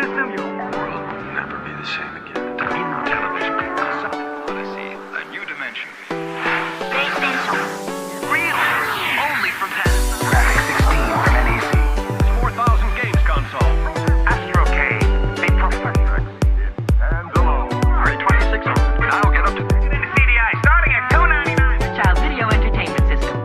system, your world will never be the same again. television. Odyssey, a new dimension. Real, only from Panasonic. Graphic 16 from NEC. 4,000 games console. Astro K, a professor exceeded. And below. 326. Now get up to CDI starting at $299. Child video entertainment system.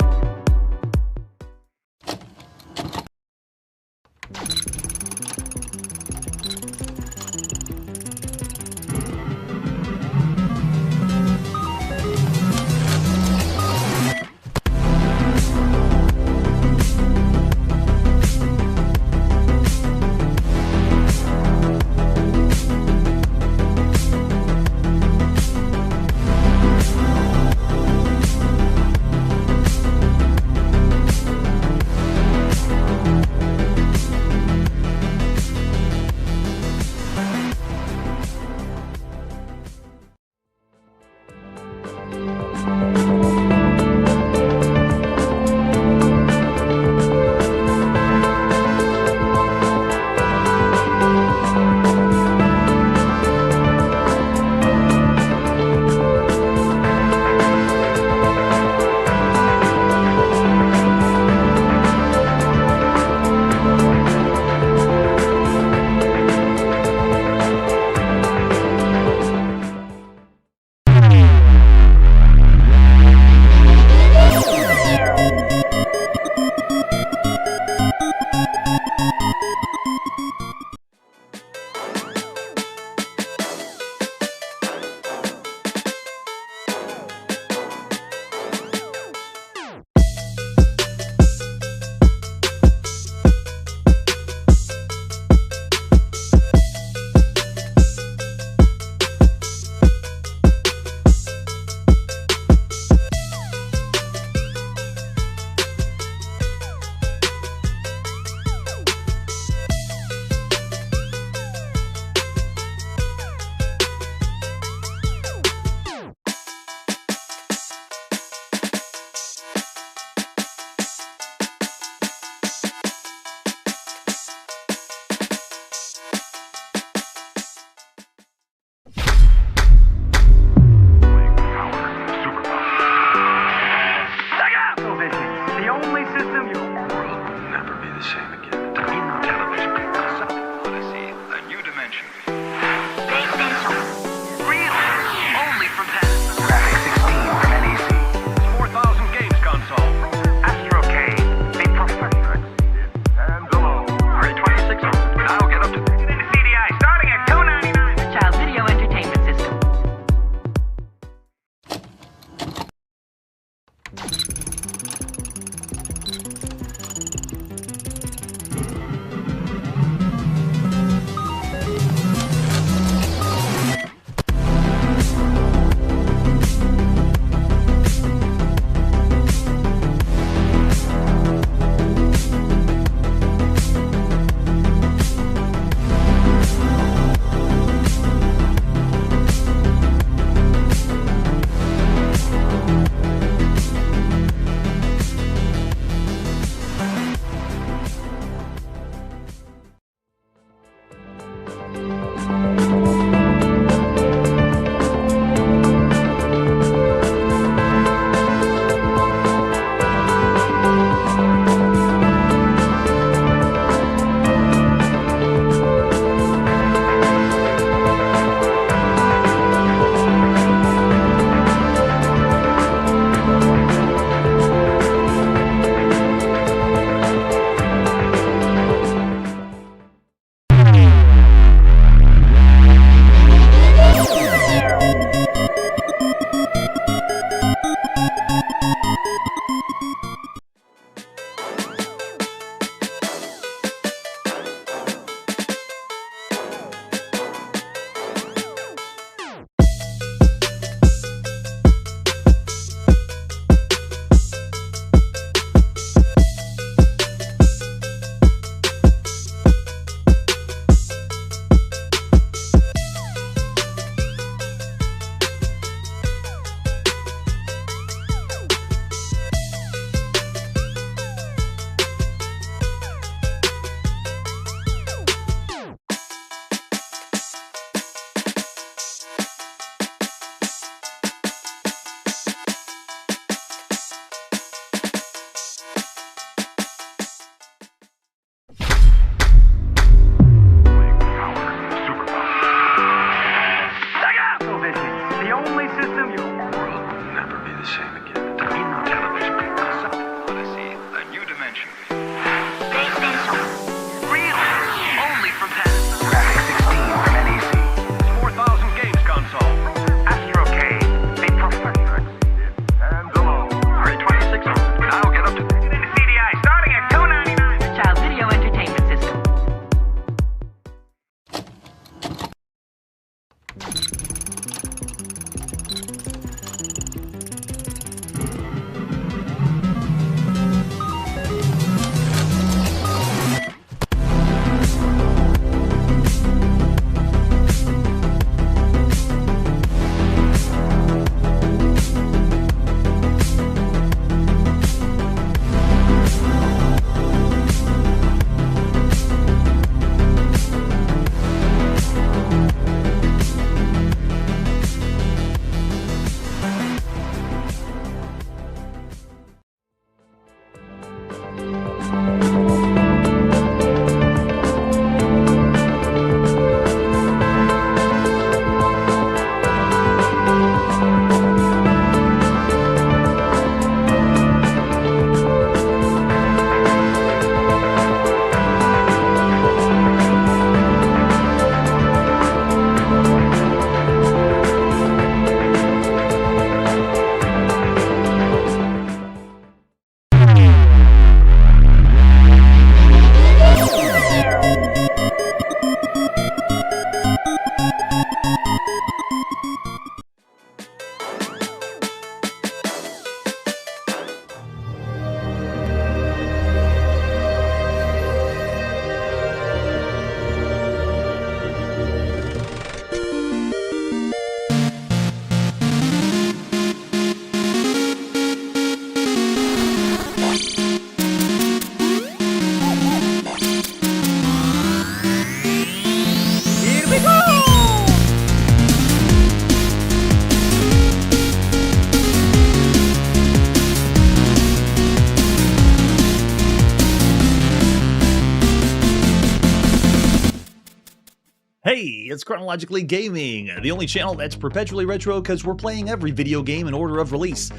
Hey, it's Chronologically Gaming, the only channel that's perpetually retro because we're playing every video game in order of release.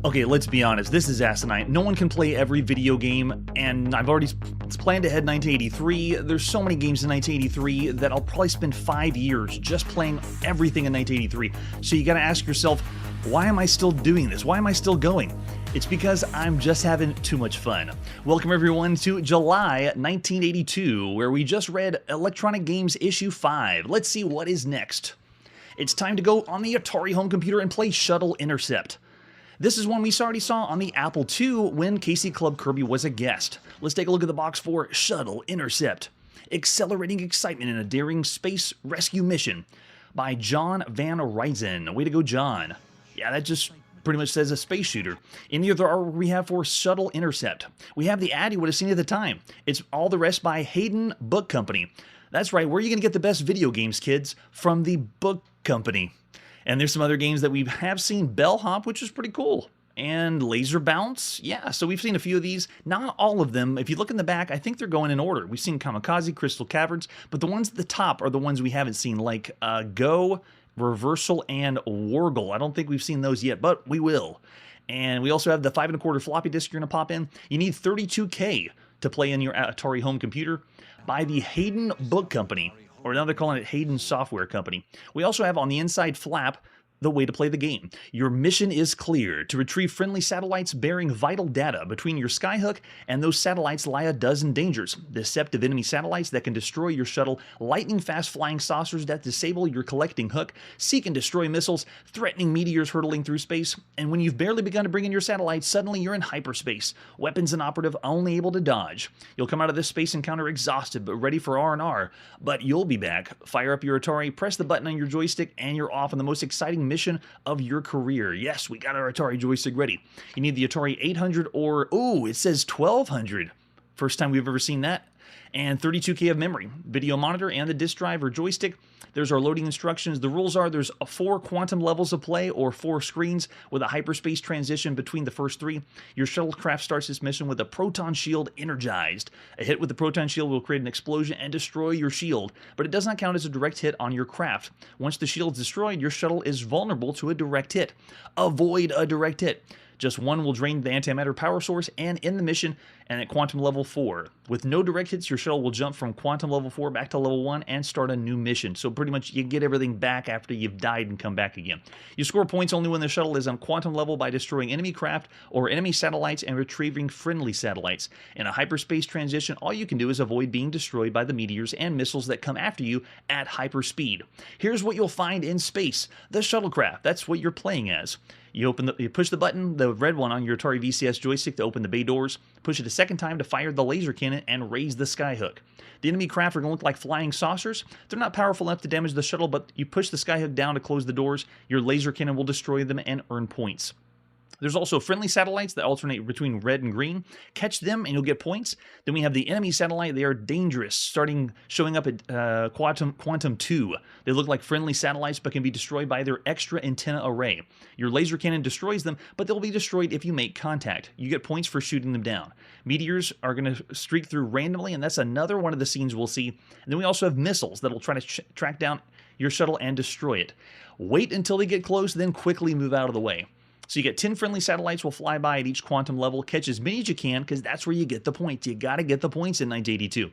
Okay, let's be honest, this is asinine. No one can play every video game, and I've already planned ahead 1983. There's so many games in 1983 that I'll probably spend 5 years just playing everything in 1983. So you gotta ask yourself, why am I still doing this? Why am I still going? It's because I'm just having too much fun. Welcome everyone to July 1982, where we just read Electronic Games Issue 5. Let's see what is next. It's time to go on the Atari home computer and play Shuttle Intercept. This is one we already saw on the Apple II when Casey Club Kirby was a guest. Let's take a look at the box for Shuttle Intercept. Accelerating excitement in a daring space rescue mission by John Van Ryzen. Way to go, John. Yeah, that just pretty much says a space shooter. In the other artwork we have for Shuttle Intercept, we have the ad you would have seen at the time. It's All the Rest by Hayden Book Company. That's right, where are you going to get the best video games, kids? From the Book Company. And there's some other games that we have seen. Bellhop, which is pretty cool. And Laser Bounce, yeah, so we've seen a few of these. Not all of them. If you look in the back, I think they're going in order. We've seen Kamikaze, Crystal Caverns, but the ones at the top are the ones we haven't seen, like Go, Reversal, and Wargle. I don't think we've seen those yet, but we will. And we also have the 5 1/4 floppy disk you're going to pop in. You need 32K to play in your Atari home computer by the Hayden Book Company, or now they're calling it Hayden Software Company. We also have on the inside flap the way to play the game. Your mission is clear: to retrieve friendly satellites bearing vital data. Between your skyhook and those satellites lie a dozen dangers. Deceptive enemy satellites that can destroy your shuttle, lightning-fast flying saucers that disable your collecting hook, seek and destroy missiles, threatening meteors hurtling through space, and when you've barely begun to bring in your satellites, suddenly you're in hyperspace. Weapons and operative only able to dodge. You'll come out of this space encounter exhausted but ready for R&R, but you'll be back. Fire up your Atari, press the button on your joystick, and you're off on the most exciting mission of your career. Yes, we got our Atari joystick ready. You need the Atari 800 or, ooh, it says 1200. First time we've ever seen that. And 32K of memory, video monitor, and the disk drive or joystick. There's our loading instructions. The rules are there's 4 quantum levels of play, or 4 screens, with a hyperspace transition between the first 3. Your shuttlecraft starts this mission with a proton shield energized. A hit with the proton shield will create an explosion and destroy your shield, but it does not count as a direct hit on your craft. Once the shield is destroyed, your shuttle is vulnerable to a direct hit. Avoid a direct hit. Just one will drain the antimatter power source and end the mission, and at quantum level 4. With no direct hits, your shuttle will jump from quantum level 4 back to level 1 and start a new mission. So pretty much you get everything back after you've died and come back again. You score points only when the shuttle is on quantum level by destroying enemy craft or enemy satellites and retrieving friendly satellites. In a hyperspace transition, all you can do is avoid being destroyed by the meteors and missiles that come after you at hyperspeed. Here's what you'll find in space: the shuttlecraft. That's what you're playing as. You push the button, the red one on your Atari VCS joystick, to open the bay doors. Push it a second time to fire the laser cannon and raise the skyhook. The enemy craft are going to look like flying saucers. They're not powerful enough to damage the shuttle, but you push the skyhook down to close the doors. Your laser cannon will destroy them and earn points. There's also friendly satellites that alternate between red and green. Catch them and you'll get points. Then we have the enemy satellite. They are dangerous, showing up at Quantum 2. They look like friendly satellites but can be destroyed by their extra antenna array. Your laser cannon destroys them, but they'll be destroyed if you make contact. You get points for shooting them down. Meteors are going to streak through randomly, and that's another one of the scenes we'll see. And then we also have missiles that'll try to track down your shuttle and destroy it. Wait until they get close, then quickly move out of the way. So you get 10 friendly satellites will fly by at each quantum level. Catch as many as you can, because that's where you get the points. You got to get the points in 1982.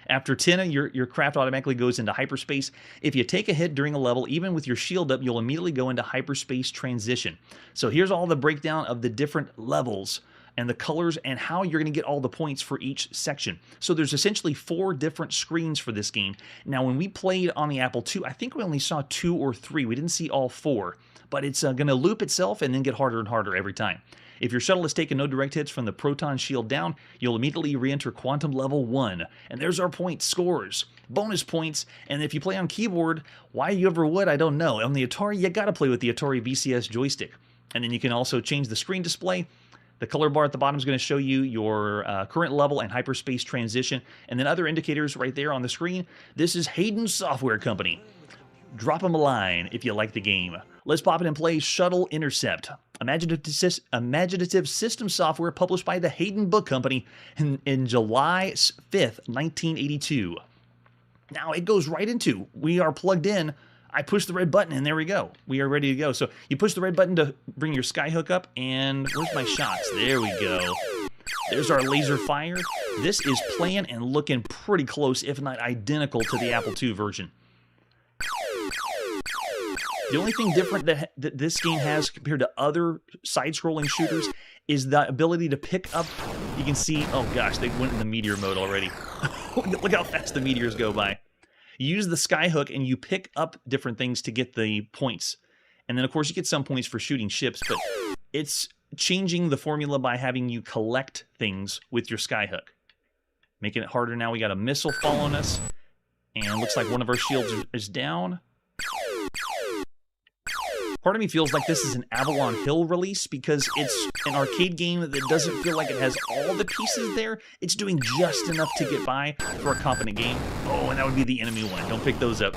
After 10, your craft automatically goes into hyperspace. If you take a hit during a level, even with your shield up, you'll immediately go into hyperspace transition. So here's all the breakdown of the different levels and the colors and how you're going to get all the points for each section. So there's essentially 4 different screens for this game. Now, when we played on the Apple II, I think we only saw 2 or 3. We didn't see all 4. But it's going to loop itself and then get harder and harder every time. If your shuttle has taken no direct hits from the proton shield down, you'll immediately re-enter quantum level 1. And there's our point scores. Bonus points. And if you play on keyboard, why you ever would, I don't know. On the Atari, you got to play with the Atari VCS joystick. And then you can also change the screen display. The color bar at the bottom is going to show you your current level and hyperspace transition, and then other indicators right there on the screen. This is Hayden Software Company. Drop them a line if you like the game. Let's pop it and play Shuttle Intercept, imaginative system software published by the Hayden Book Company in July 5th, 1982. Now it goes right into, we are plugged in. I push the red button and there we go. We are ready to go. So you push the red button to bring your skyhook up, and where's my shots? There we go. There's our laser fire. This is playing and looking pretty close, if not identical to the Apple II version. The only thing different that this game has compared to other side-scrolling shooters is the ability to pick up. You can see, oh gosh, they went in the meteor mode already. Look how fast the meteors go by. You use the skyhook and you pick up different things to get the points. And then, of course, you get some points for shooting ships, but it's changing the formula by having you collect things with your skyhook. Making it harder now. We got a missile following us, and looks like one of our shields is down. Part of me feels like this is an Avalon Hill release because it's an arcade game that doesn't feel like it has all the pieces there. It's doing just enough to get by for a competent game. Oh, and that would be the enemy one. Don't pick those up.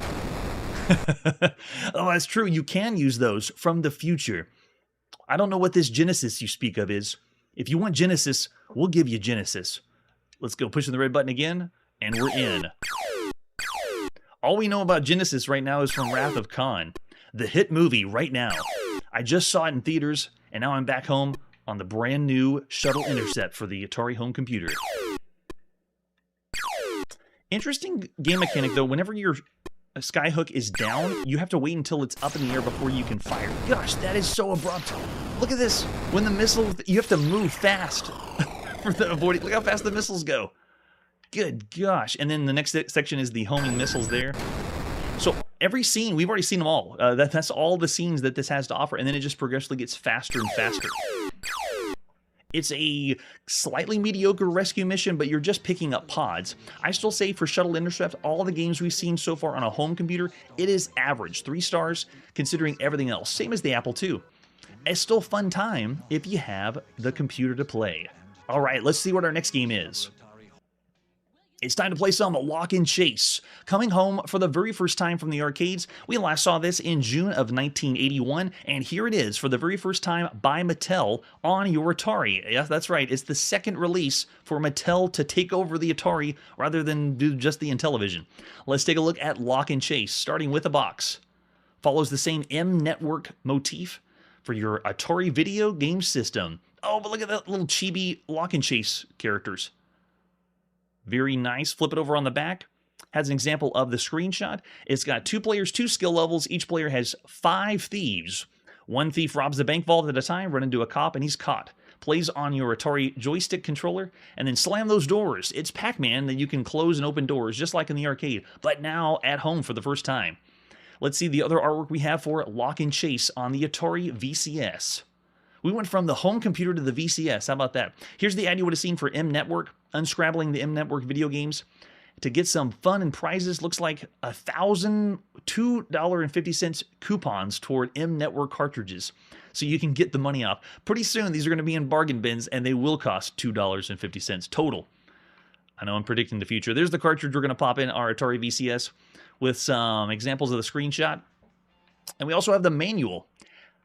Oh, that's true. You can use those from the future. I don't know what this Genesis you speak of is. If you want Genesis, we'll give you Genesis. Let's go pushing the red button again, and we're in. All we know about Genesis right now is from Wrath of Khan, the hit movie right now. I just saw it in theaters, and now I'm back home on the brand new Shuttle Intercept for the Atari home computer. Interesting game mechanic, though. Whenever your skyhook is down, you have to wait until it's up in the air before you can fire. Gosh, that is so abrupt. Look at this. When the missile, you have to move fast for the avoiding. Look how fast the missiles go. Good gosh. And then the next section is the homing missiles there. So every scene, we've already seen them all. That's all the scenes that this has to offer, and then it just progressively gets faster and faster. It's a slightly mediocre rescue mission, but you're just picking up pods. I still say for Shuttle Intercept, all the games we've seen so far on a home computer, it is average. 3 stars, considering everything else. Same as the Apple II. It's still a fun time if you have the computer to play. All right, let's see what our next game is. It's time to play some Lock and Chase. Coming home for the very first time from the arcades, we last saw this in June of 1981, and here it is for the very first time by Mattel on your Atari. Yes, that's right, it's the second release for Mattel to take over the Atari rather than do just the Intellivision. Let's take a look at Lock and Chase, starting with a box. Follows the same M network motif for your Atari video game system. Oh, but look at that little chibi Lock and Chase characters. Very nice. Flip it over on the back. Has an example of the screenshot. It's got 2 players, 2 skill levels. Each player has 5 thieves. One thief robs the bank vault at a time, run into a cop, and he's caught. Plays on your Atari joystick controller, and then slam those doors. It's Pac-Man that you can close and open doors, just like in the arcade, but now at home for the first time. Let's see the other artwork we have for Lock and Chase on the Atari VCS. We went from the home computer to the VCS. How about that? Here's the ad you would have seen for M Network, unscrabbling the M Network video games. To get some fun and prizes, looks like 1,000 $2.50 coupons toward M Network cartridges. So you can get the money off. Pretty soon, these are going to be in bargain bins, and they will cost $2.50 total. I know I'm predicting the future. There's the cartridge we're going to pop in our Atari VCS with some examples of the screenshot. And we also have the manual.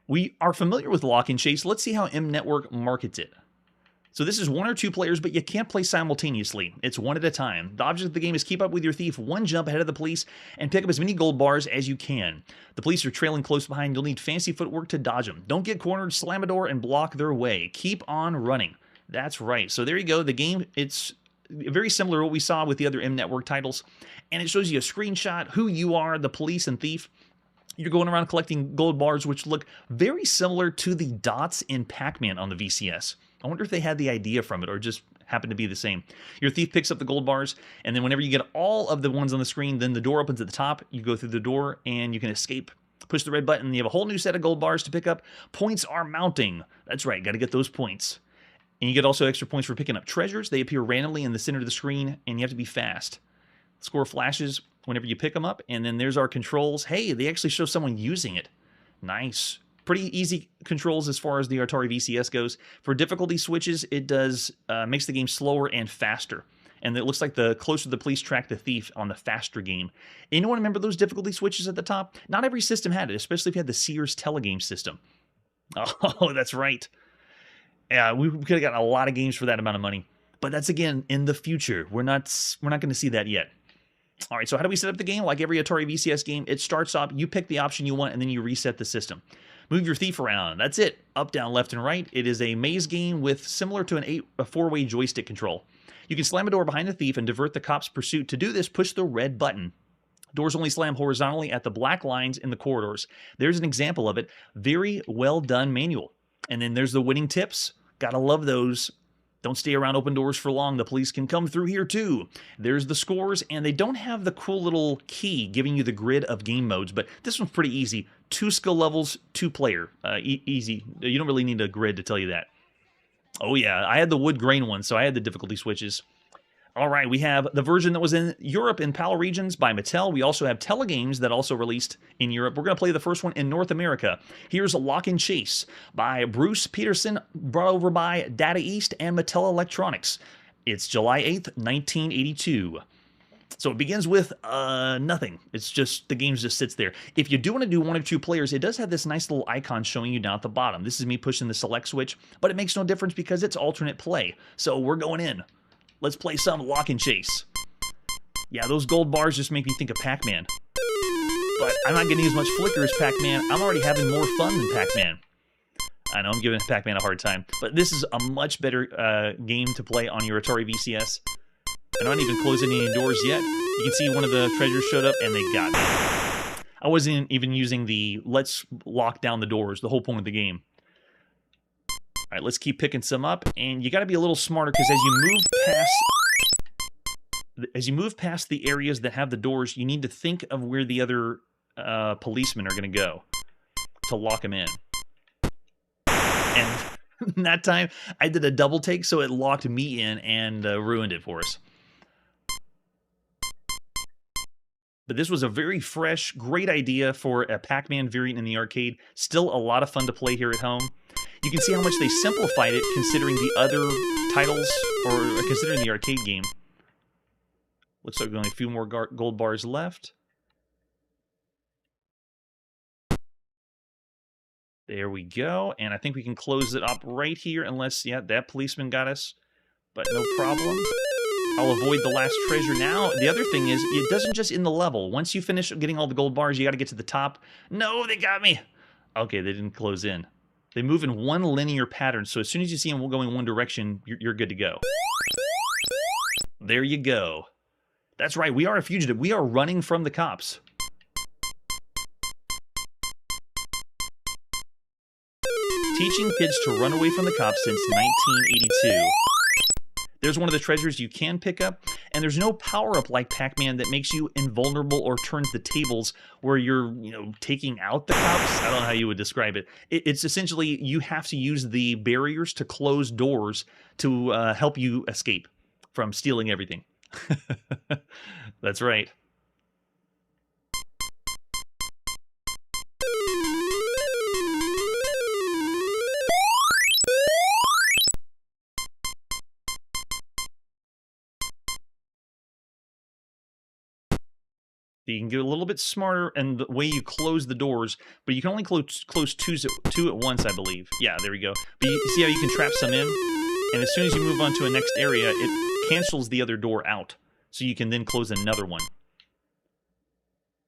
We are familiar with Lock and Chase. Let's see how M Network markets it. So this is 1 or 2 players, but you can't play simultaneously. It's 1 at a time. The object of the game is keep up with your thief 1 jump ahead of the police and pick up as many gold bars as you can. The police are trailing close behind. You'll need fancy footwork to dodge them. Don't get cornered, slam a door, and block their way. Keep on running. That's right. So there you go. The game, it's very similar to what we saw with the other M Network titles. And it shows you a screenshot, who you are, the police and thief. You're going around collecting gold bars, which look very similar to the dots in Pac-Man on the VCS. I wonder if they had the idea from it or just happened to be the same. Your thief picks up the gold bars, and then whenever you get all of the ones on the screen, then the door opens at the top. You go through the door, and you can escape. Push the red button, you have a whole new set of gold bars to pick up. Points are mounting. That's right, got to get those points. And you get also extra points for picking up treasures. They appear randomly in the center of the screen, and you have to be fast. Score flashes whenever you pick them up, and then there's our controls. Hey, they actually show someone using it. Nice. Pretty easy controls as far as the Atari VCS goes. For difficulty switches, it does makes the game slower and faster. And it looks like the closer the police track the thief on the faster game. Anyone remember those difficulty switches at the top? Not every system had it, especially if you had the Sears telegame system. Oh, that's right. Yeah, we could have gotten a lot of games for that amount of money. But that's, again, in the future. We're not going to see that yet. All right, so how do we set up the game? Like every Atari VCS game, it starts off, you pick the option you want, and then you reset the system. Move your thief around. That's it. Up, down, left, and right. It is a maze game with similar to a four-way joystick control. You can slam a door behind the thief and divert the cop's pursuit. To do this, push the red button. Doors only slam horizontally at the black lines in the corridors. There's an example of it. Very well done manual. And then there's the winning tips. Gotta love those. Don't stay around open doors for long. The police can come through here too. There's the scores, and they don't have the cool little key giving you the grid of game modes, but this one's pretty easy. 2 skill levels, 2 player. Easy. You don't really need a grid to tell you that. Oh yeah, I had the wood grain one, so I had the difficulty switches. All right, we have the version that was in Europe in PAL regions by Mattel. We also have telegames that also released in Europe. We're going to play the first one in North America. Here's Lock and Chase by Bruce Peterson, brought over by Data East and Mattel Electronics. It's July 8th, 1982. So it begins with nothing. It's just, the game just sits there. If you do want to do 1 or 2 players, it does have this nice little icon showing you down at the bottom. This is me pushing the select switch, but it makes no difference because it's alternate play. So we're going in. Let's play some Lock and Chase. Yeah, those gold bars just make me think of Pac-Man. But I'm not getting as much flicker as Pac-Man. I'm already having more fun than Pac-Man. I know, I'm giving Pac-Man a hard time. But this is a much better game to play on your Atari VCS. I'm not even closing any doors yet. You can see one of the treasures showed up, and they got me. I wasn't even using the let's lock down the doors, the whole point of the game. All right, let's keep picking some up, and you got to be a little smarter because as you move past the areas that have the doors, you need to think of where the other policemen are going to go to lock them in. And that time, I did a double take, so it locked me in and ruined it for us. But this was a very fresh, great idea for a Pac-Man variant in the arcade. Still a lot of fun to play here at home. You can see how much they simplified it considering the other titles, or considering the arcade game. Looks like only a few more gold bars left. There we go. And I think we can close it up right here unless, yeah, that policeman got us. But no problem. I'll avoid the last treasure now. The other thing is, it doesn't just end the level. Once you finish getting all the gold bars, you got to get to the top. No, they got me. Okay, they didn't close in. They move in one linear pattern, so as soon as you see them going one direction, you're good to go. There you go. That's right, we are a fugitive. We are running from the cops. Teaching kids to run away from the cops since 1982. There's one of the treasures you can pick up, and there's no power-up like Pac-Man that makes you invulnerable or turns the tables where you're, taking out the cops. I don't know how you would describe it. It's essentially you have to use the barriers to close doors to help you escape from stealing everything. That's right. You can get a little bit smarter in the way you close the doors, but you can only close two at once, I believe. Yeah, there we go. But you see how you can trap some in? And as soon as you move on to a next area, it cancels the other door out. So you can then close another one.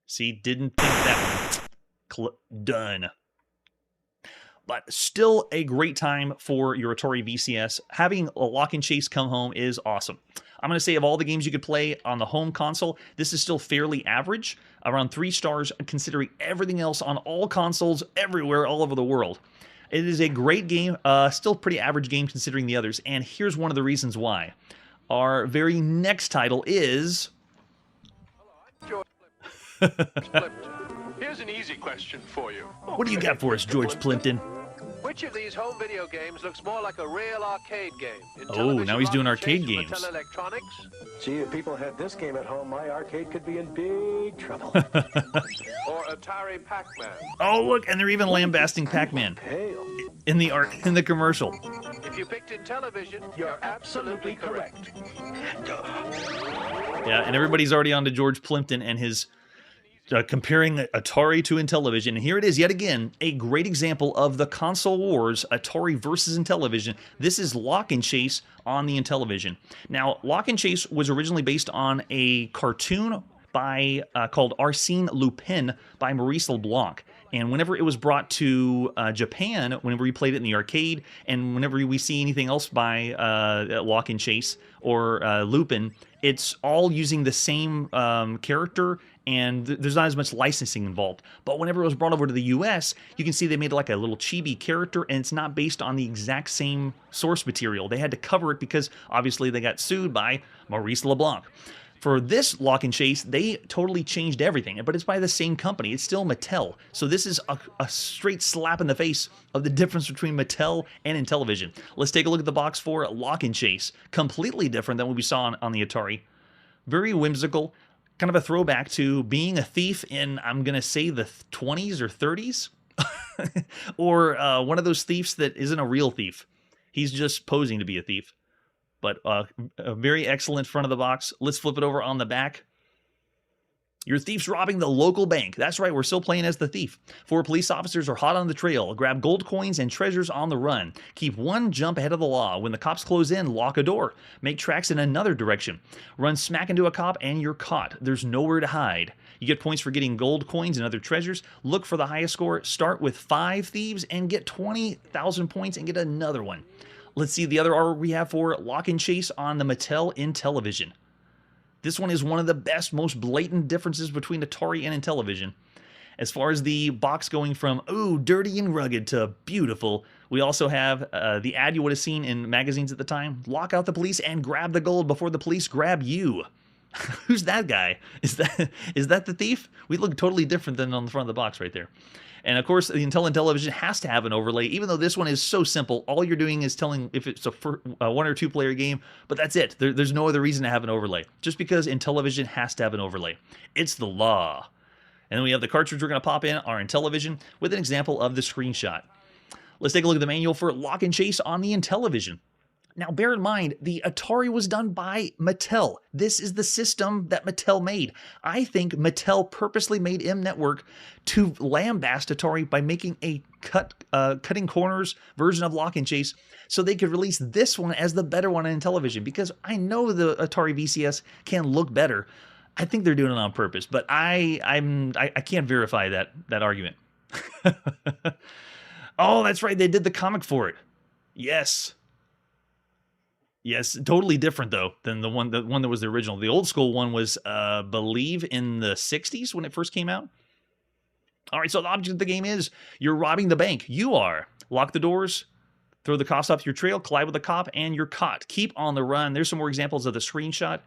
See, didn't think that one. Done. But still a great time for your Atari VCS. Having a Lock and Chase come home is awesome. I'm going to say of all the games you could play on the home console, this is still fairly average, around 3 stars, considering everything else on all consoles everywhere, all over the world. It is a great game, still pretty average game considering the others, and here's one of the reasons why. Our very next title is... Hello, I'm George Plimpton. Here's an easy question for you. What do you got for us, George Plimpton? Which of these home video games looks more like a real arcade game? Oh, now he's doing arcade games. Mattel Electronics? Gee, if people had this game at home, my arcade could be in big trouble. Or Atari Pac-Man. Oh, look, and they're even lambasting Pac-Man Pale. in the commercial. If you picked Intellivision, you're absolutely correct. Yeah, and everybody's already on to George Plimpton and his comparing Atari to Intellivision. And here it is yet again, a great example of the console wars, Atari versus Intellivision. This is Lock and Chase on the Intellivision. Now, Lock and Chase was originally based on a cartoon by called Arsène Lupin by Maurice LeBlanc. And whenever it was brought to Japan, whenever we played it in the arcade, and whenever we see anything else by Lock and Chase or Lupin, it's all using the same character, and there's not as much licensing involved. But whenever it was brought over to the US, you can see they made like a little chibi character, and it's not based on the exact same source material. They had to cover it because obviously they got sued by Maurice LeBlanc. For this Lock and Chase, they totally changed everything, but it's by the same company. It's still Mattel. So this is a straight slap in the face of the difference between Mattel and Intellivision. Let's take a look at the box for Lock and Chase. Completely different than what we saw on the Atari. Very whimsical, kind of a throwback to being a thief in, I'm going to say, the 20s or 30s. Or one of those thieves that isn't a real thief. He's just posing to be a thief. But a very excellent front of the box. Let's flip it over on the back. Your thief's robbing the local bank. That's right, we're still playing as the thief. 4 police officers are hot on the trail. Grab gold coins and treasures on the run. Keep one jump ahead of the law. When the cops close in, lock a door. Make tracks in another direction. Run smack into a cop and you're caught. There's nowhere to hide. You get points for getting gold coins and other treasures. Look for the highest score. Start with 5 thieves and get 20,000 points and get another one. Let's see the other artwork we have for Lock and Chase on the Mattel Intellivision. This one is one of the best, most blatant differences between Atari and Intellivision. As far as the box going from, ooh, dirty and rugged to beautiful, we also have the ad you would have seen in magazines at the time. Lock out the police and grab the gold before the police grab you. Who's that guy? Is that the thief? We look totally different than on the front of the box right there. And of course, the Intellivision has to have an overlay, even though this one is so simple. All you're doing is telling if it's a 1 or 2 player game, but that's it. There's no other reason to have an overlay. Just because Intellivision has to have an overlay. It's the law. And then we have the cartridge we're going to pop in, our Intellivision, with an example of the screenshot. Let's take a look at the manual for Lock and Chase on the Intellivision. Now, bear in mind, the Atari was done by Mattel. This is the system that Mattel made. I think Mattel purposely made M Network to lambast Atari by making a cutting corners version of Lock and Chase so they could release this one as the better one on Intellivision, because I know the Atari VCS can look better. I think they're doing it on purpose, but I can't verify that argument. Oh, that's right. They did the comic for it. Yes. Yes, totally different, though, than the one that was the original. The old school one was, believe, in the 60s when it first came out. All right, so the object of the game is you're robbing the bank. You are. Lock the doors, throw the cops off your trail, collide with a cop, and you're caught. Keep on the run. There's some more examples of the screenshot.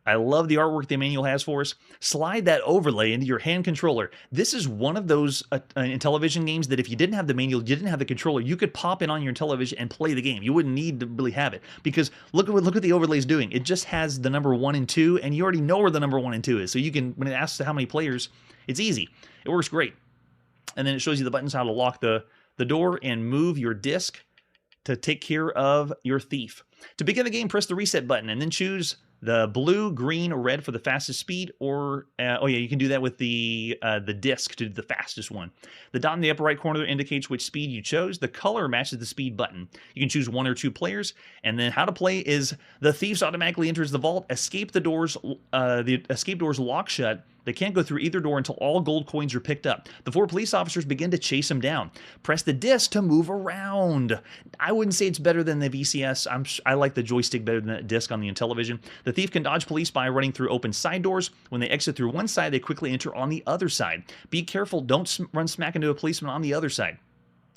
I love the artwork the manual has for us. Slide that overlay into your hand controller. This is one of those Intellivision games that if you didn't have the manual, you didn't have the controller, you could pop in on your Intellivision and play the game. You wouldn't need to really have it, because look what the overlay is doing. It just has the number 1 and 2, and you already know where the number 1 and 2 is. So you can, when it asks how many players, it's easy. It works great. And then it shows you the buttons how to lock the door and move your disc to take care of your thief. To begin the game, press the reset button and then choose the blue, green, or red for the fastest speed, or, oh yeah, you can do that with the disc to do the fastest one. The dot in the upper right corner indicates which speed you chose. The color matches the speed button. You can choose 1 or 2 players, and then how to play is the thieves automatically enters the vault, the escape doors lock shut. They can't go through either door until all gold coins are picked up. The 4 police officers begin to chase them down. Press the disc to move around. I wouldn't say it's better than the VCS. I like the joystick better than the disc on the Intellivision. The thief can dodge police by running through open side doors. When they exit through one side, they quickly enter on the other side. Be careful, don't run smack into a policeman on the other side.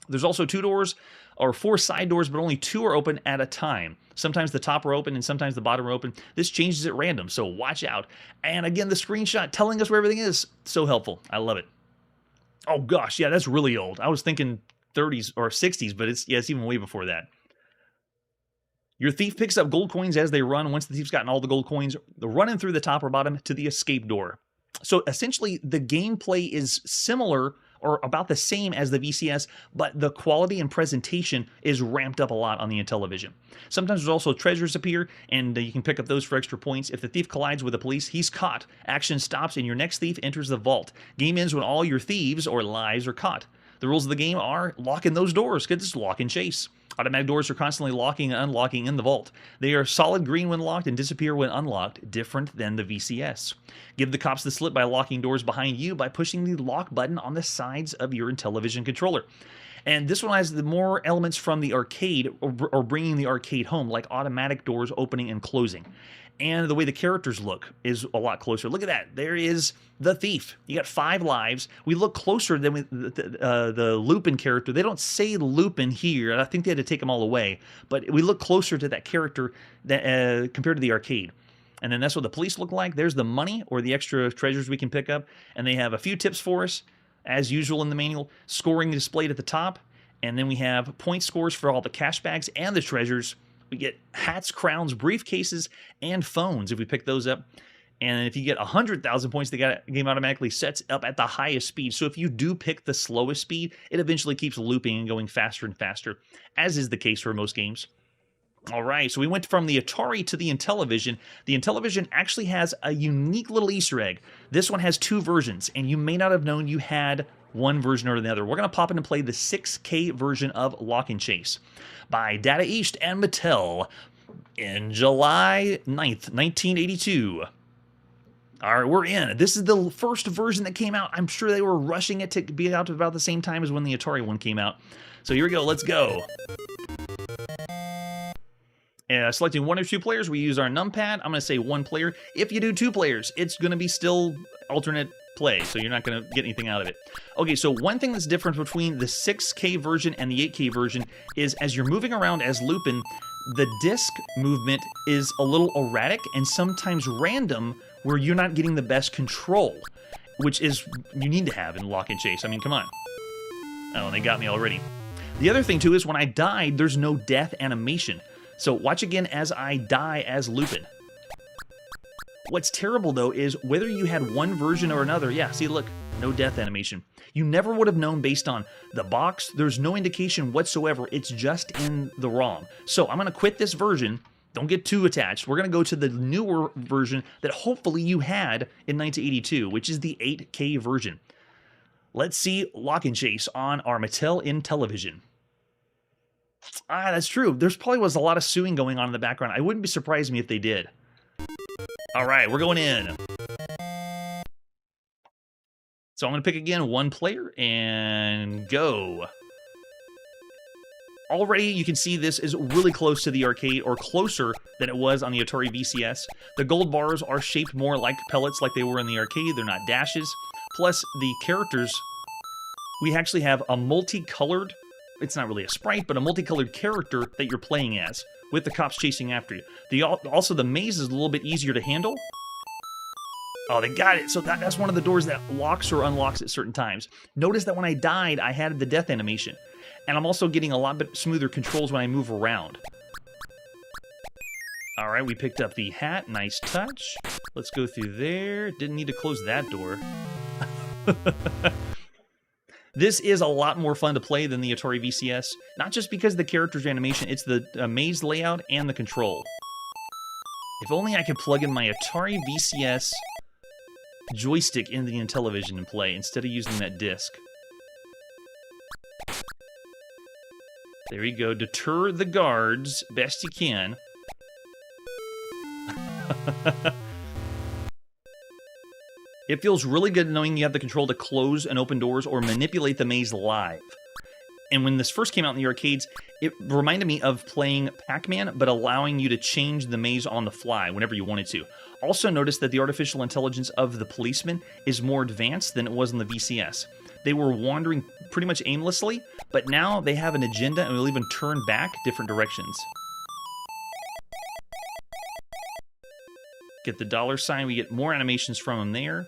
There's also 2 doors or 4 side doors, but only 2 are open at a time. Sometimes the top are open and sometimes the bottom are open. This changes at random, so watch out. And again, the screenshot telling us where everything is. So helpful. I love it. Oh gosh, yeah, that's really old. I was thinking 30s or 60s, but it's even way before that. Your thief picks up gold coins as they run. Once the thief's gotten all the gold coins, they're running through the top or bottom to the escape door. So essentially, the gameplay is similar or about the same as the VCS, but the quality and presentation is ramped up a lot on the Intellivision. Sometimes there's also treasures appear, and you can pick up those for extra points. If the thief collides with the police, he's caught. Action stops, and your next thief enters the vault. Game ends when all your thieves or lies are caught. The rules of the game are locking those doors, because it's lock and chase. Automatic doors are constantly locking and unlocking in the vault. They are solid green when locked and disappear when unlocked, different than the VCS. Give the cops the slip by locking doors behind you by pushing the lock button on the sides of your Intellivision controller. And this one has the more elements from the arcade, or bringing the arcade home, like automatic doors opening and closing. And the way the characters look is a lot closer. Look at that. There is the thief. You got 5 lives. We look closer than the Lupin character. They don't say Lupin here. I think they had to take them all away. But we look closer to that character that, compared to the arcade. And then that's what the police look like. There's the money or the extra treasures we can pick up. And they have a few tips for us, as usual in the manual. Scoring displayed at the top. And then we have point scores for all the cash bags and the treasures. We get hats, crowns, briefcases, and phones if we pick those up. And if you get 100,000 points, the game automatically sets up at the highest speed. So if you do pick the slowest speed, it eventually keeps looping and going faster and faster, as is the case for most games. All right, so we went from the Atari to the Intellivision. The Intellivision actually has a unique little Easter egg. This one has 2 versions, and you may not have known you had one version or the other. We're going to pop in and play the 6K version of Lock and Chase by Data East and Mattel in July 9th, 1982. All right, we're in. This is the first version that came out. I'm sure they were rushing it to be out about the same time as when the Atari one came out. So here we go. Let's go. Selecting 1 or 2 players, we use our numpad. I'm going to say 1 player. If you do 2 players, it's going to be still alternate play, so you're not going to get anything out of it. Okay, so one thing that's different between the 6K version and the 8K version is as you're moving around as Lupin, the disc movement is a little erratic and sometimes random, where you're not getting the best control, which is you need to have in Lock and Chase. I mean, come on. Oh, they got me already. The other thing, too, is when I died, there's no death animation. So watch again as I die as Lupin. What's terrible, though, is whether you had one version or another, yeah, see, look, no death animation. You never would have known based on the box. There's no indication whatsoever. It's just in the ROM. So I'm going to quit this version. Don't get too attached. We're going to go to the newer version that hopefully you had in 1982, which is the 8K version. Let's see Lock and Chase on our Mattel Intellivision. Ah, that's true. There's probably was a lot of suing going on in the background. I wouldn't be surprised me if they did. All right, we're going in. So I'm going to pick again 1 player and go. Already you can see this is really close to the arcade, or closer than it was on the Atari VCS. The gold bars are shaped more like pellets like they were in the arcade. They're not dashes. Plus the characters, we actually have a multicolored, it's not really a sprite, but a multicolored character that you're playing as, with the cops chasing after you. Also, the maze is a little bit easier to handle. Oh, they got it. So that's one of the doors that locks or unlocks at certain times. Notice that when I died, I had the death animation. And I'm also getting a lot bit smoother controls when I move around. All right, we picked up the hat. Nice touch. Let's go through there. Didn't need to close that door. This is a lot more fun to play than the Atari VCS. Not just because of the character's animation, it's the maze layout and the control. If only I could plug in my Atari VCS joystick in the Intellivision and play, instead of using that disc. There you go. Deter the guards best you can. It feels really good knowing you have the control to close and open doors or manipulate the maze live. And when this first came out in the arcades, it reminded me of playing Pac-Man, but allowing you to change the maze on the fly whenever you wanted to. Also notice that the artificial intelligence of the policeman is more advanced than it was in the VCS. They were wandering pretty much aimlessly, but now they have an agenda and will even turn back different directions. Get the $sign, we get more animations from them there.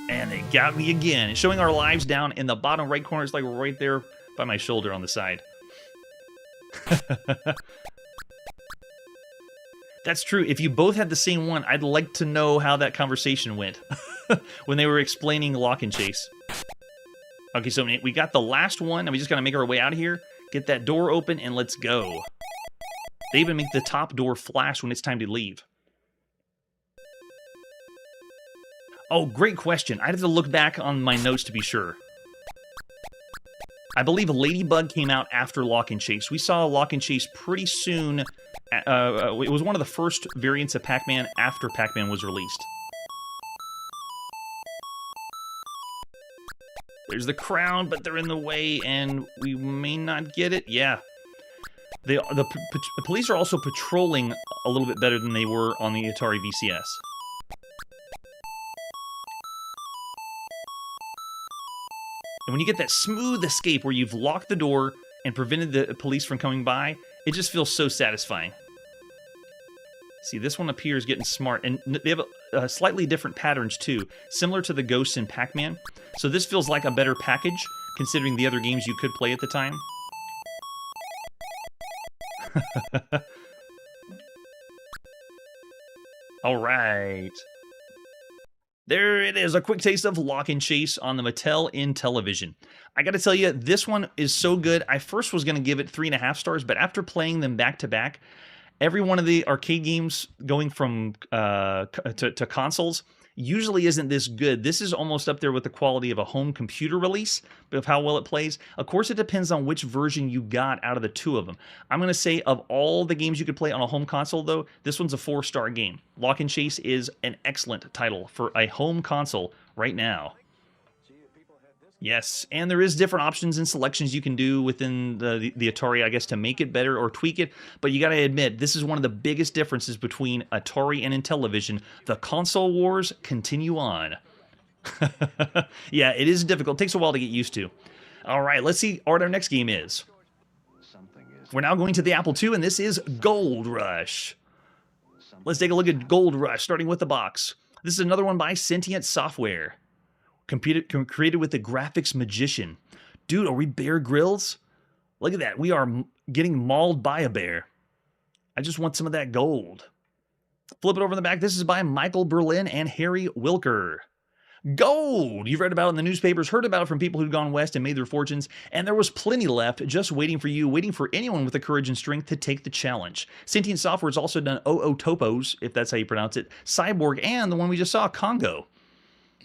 And they got me again. It's showing our lives down in the bottom right corner. It's like right there by my shoulder on the side. That's true. If you both had the same one, I'd like to know how that conversation went when they were explaining Lock and Chase. Okay, so we got the last one, and we just gotta make our way out of here, get that door open, and let's go. They even make the top door flash when it's time to leave. Oh, great question. I'd have to look back on my notes to be sure. I believe Ladybug came out after Lock and Chase. We saw Lock and Chase pretty soon. It was one of the first variants of Pac-Man after Pac-Man was released. There's the crown, but they're in the way, and we may not get it. Yeah. The police are also patrolling a little bit better than they were on the Atari VCS. And when you get that smooth escape where you've locked the door and prevented the police from coming by, it just feels so satisfying. See, this one appears getting smart, and they have slightly different patterns too, similar to the ghosts in Pac-Man. So this feels like a better package, considering the other games you could play at the time. All right. There it is, a quick taste of Lock and Chase on the Mattel Intellivision. I gotta tell you, this one is so good. I first was gonna give it 3.5 stars, but after playing them back to back, every one of the arcade games going from to consoles usually isn't this good. This is almost up there with the quality of a home computer release, but of how well it plays. Of course, it depends on which version you got out of the two of them. I'm going to say of all the games you could play on a home console, though, this one's a 4-star game. Lock and Chase is an excellent title for a home console right now. Yes, and there is different options and selections you can do within the Atari, I guess, to make it better or tweak it. But you got to admit, this is one of the biggest differences between Atari and Intellivision. The console wars continue on. Yeah, it is difficult. It takes a while to get used to. All right, let's see what our next game is. We're now going to the Apple II, and this is Gold Rush. Let's take a look at Gold Rush, starting with the box. This is another one by Sentient Software. Created with the graphics magician. Dude, are we Bear Grylls? Look at that. We are getting mauled by a bear. I just want some of that gold. Flip it over in the back. This is by Michael Berlin and Harry Wilker. Gold! You've read about it in the newspapers, heard about it from people who'd gone west and made their fortunes, and there was plenty left just waiting for you, waiting for anyone with the courage and strength to take the challenge. Sentient Software has also done OO Topos, if that's how you pronounce it, Cyborg, and the one we just saw, Congo.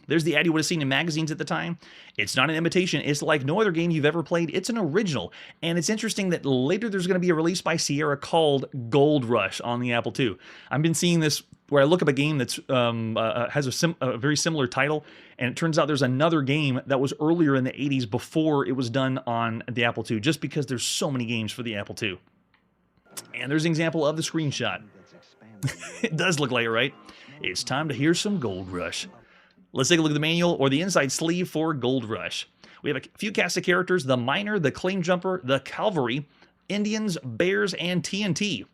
There's the ad you would have seen in magazines at the time. It's not an imitation. It's like no other game you've ever played. It's an original. And it's interesting that later there's going to be a release by Sierra called Gold Rush on the Apple II. I've been seeing this where I look up a game that's has a very similar title, and it turns out there's another game that was earlier in the 80s before it was done on the Apple II, just because there's so many games for the Apple II. And there's an example of the screenshot. It does look like it, right? It's time to hear some Gold Rush. Let's take a look at the manual or the inside sleeve for Gold Rush. We have a few cast of characters: the Miner, the Claim Jumper, the Cavalry, Indians, Bears, and TNT.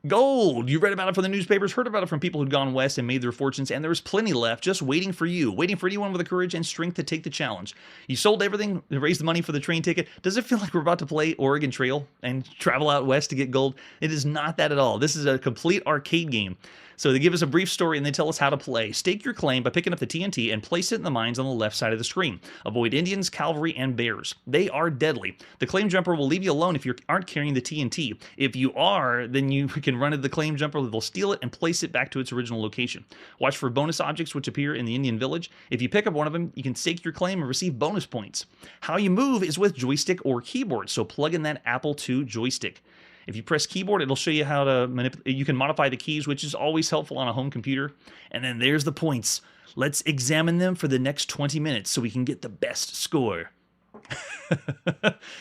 Gold! You've read about it from the newspapers, heard about it from people who'd gone west and made their fortunes, and there's plenty left just waiting for you, waiting for anyone with the courage and strength to take the challenge. You sold everything, raised the money for the train ticket. Does it feel like we're about to play Oregon Trail and travel out west to get gold? It is not that at all. This is a complete arcade game. So they give us a brief story and they tell us how to play. Stake your claim by picking up the TNT and place it in the mines on the left side of the screen. Avoid Indians, cavalry, and bears. They are deadly. The claim jumper will leave you alone if you aren't carrying the TNT. If you are, then you can run into the claim jumper. They'll steal it and place it back to its original location. Watch for bonus objects which appear in the Indian village. If you pick up one of them, you can stake your claim and receive bonus points. How you move is with joystick or keyboard, so plug in that Apple II joystick. If you press keyboard, it'll show you how to manipulate. You can modify the keys, which is always helpful on a home computer. And then there's the points. Let's examine them for the next 20 minutes so we can get the best score.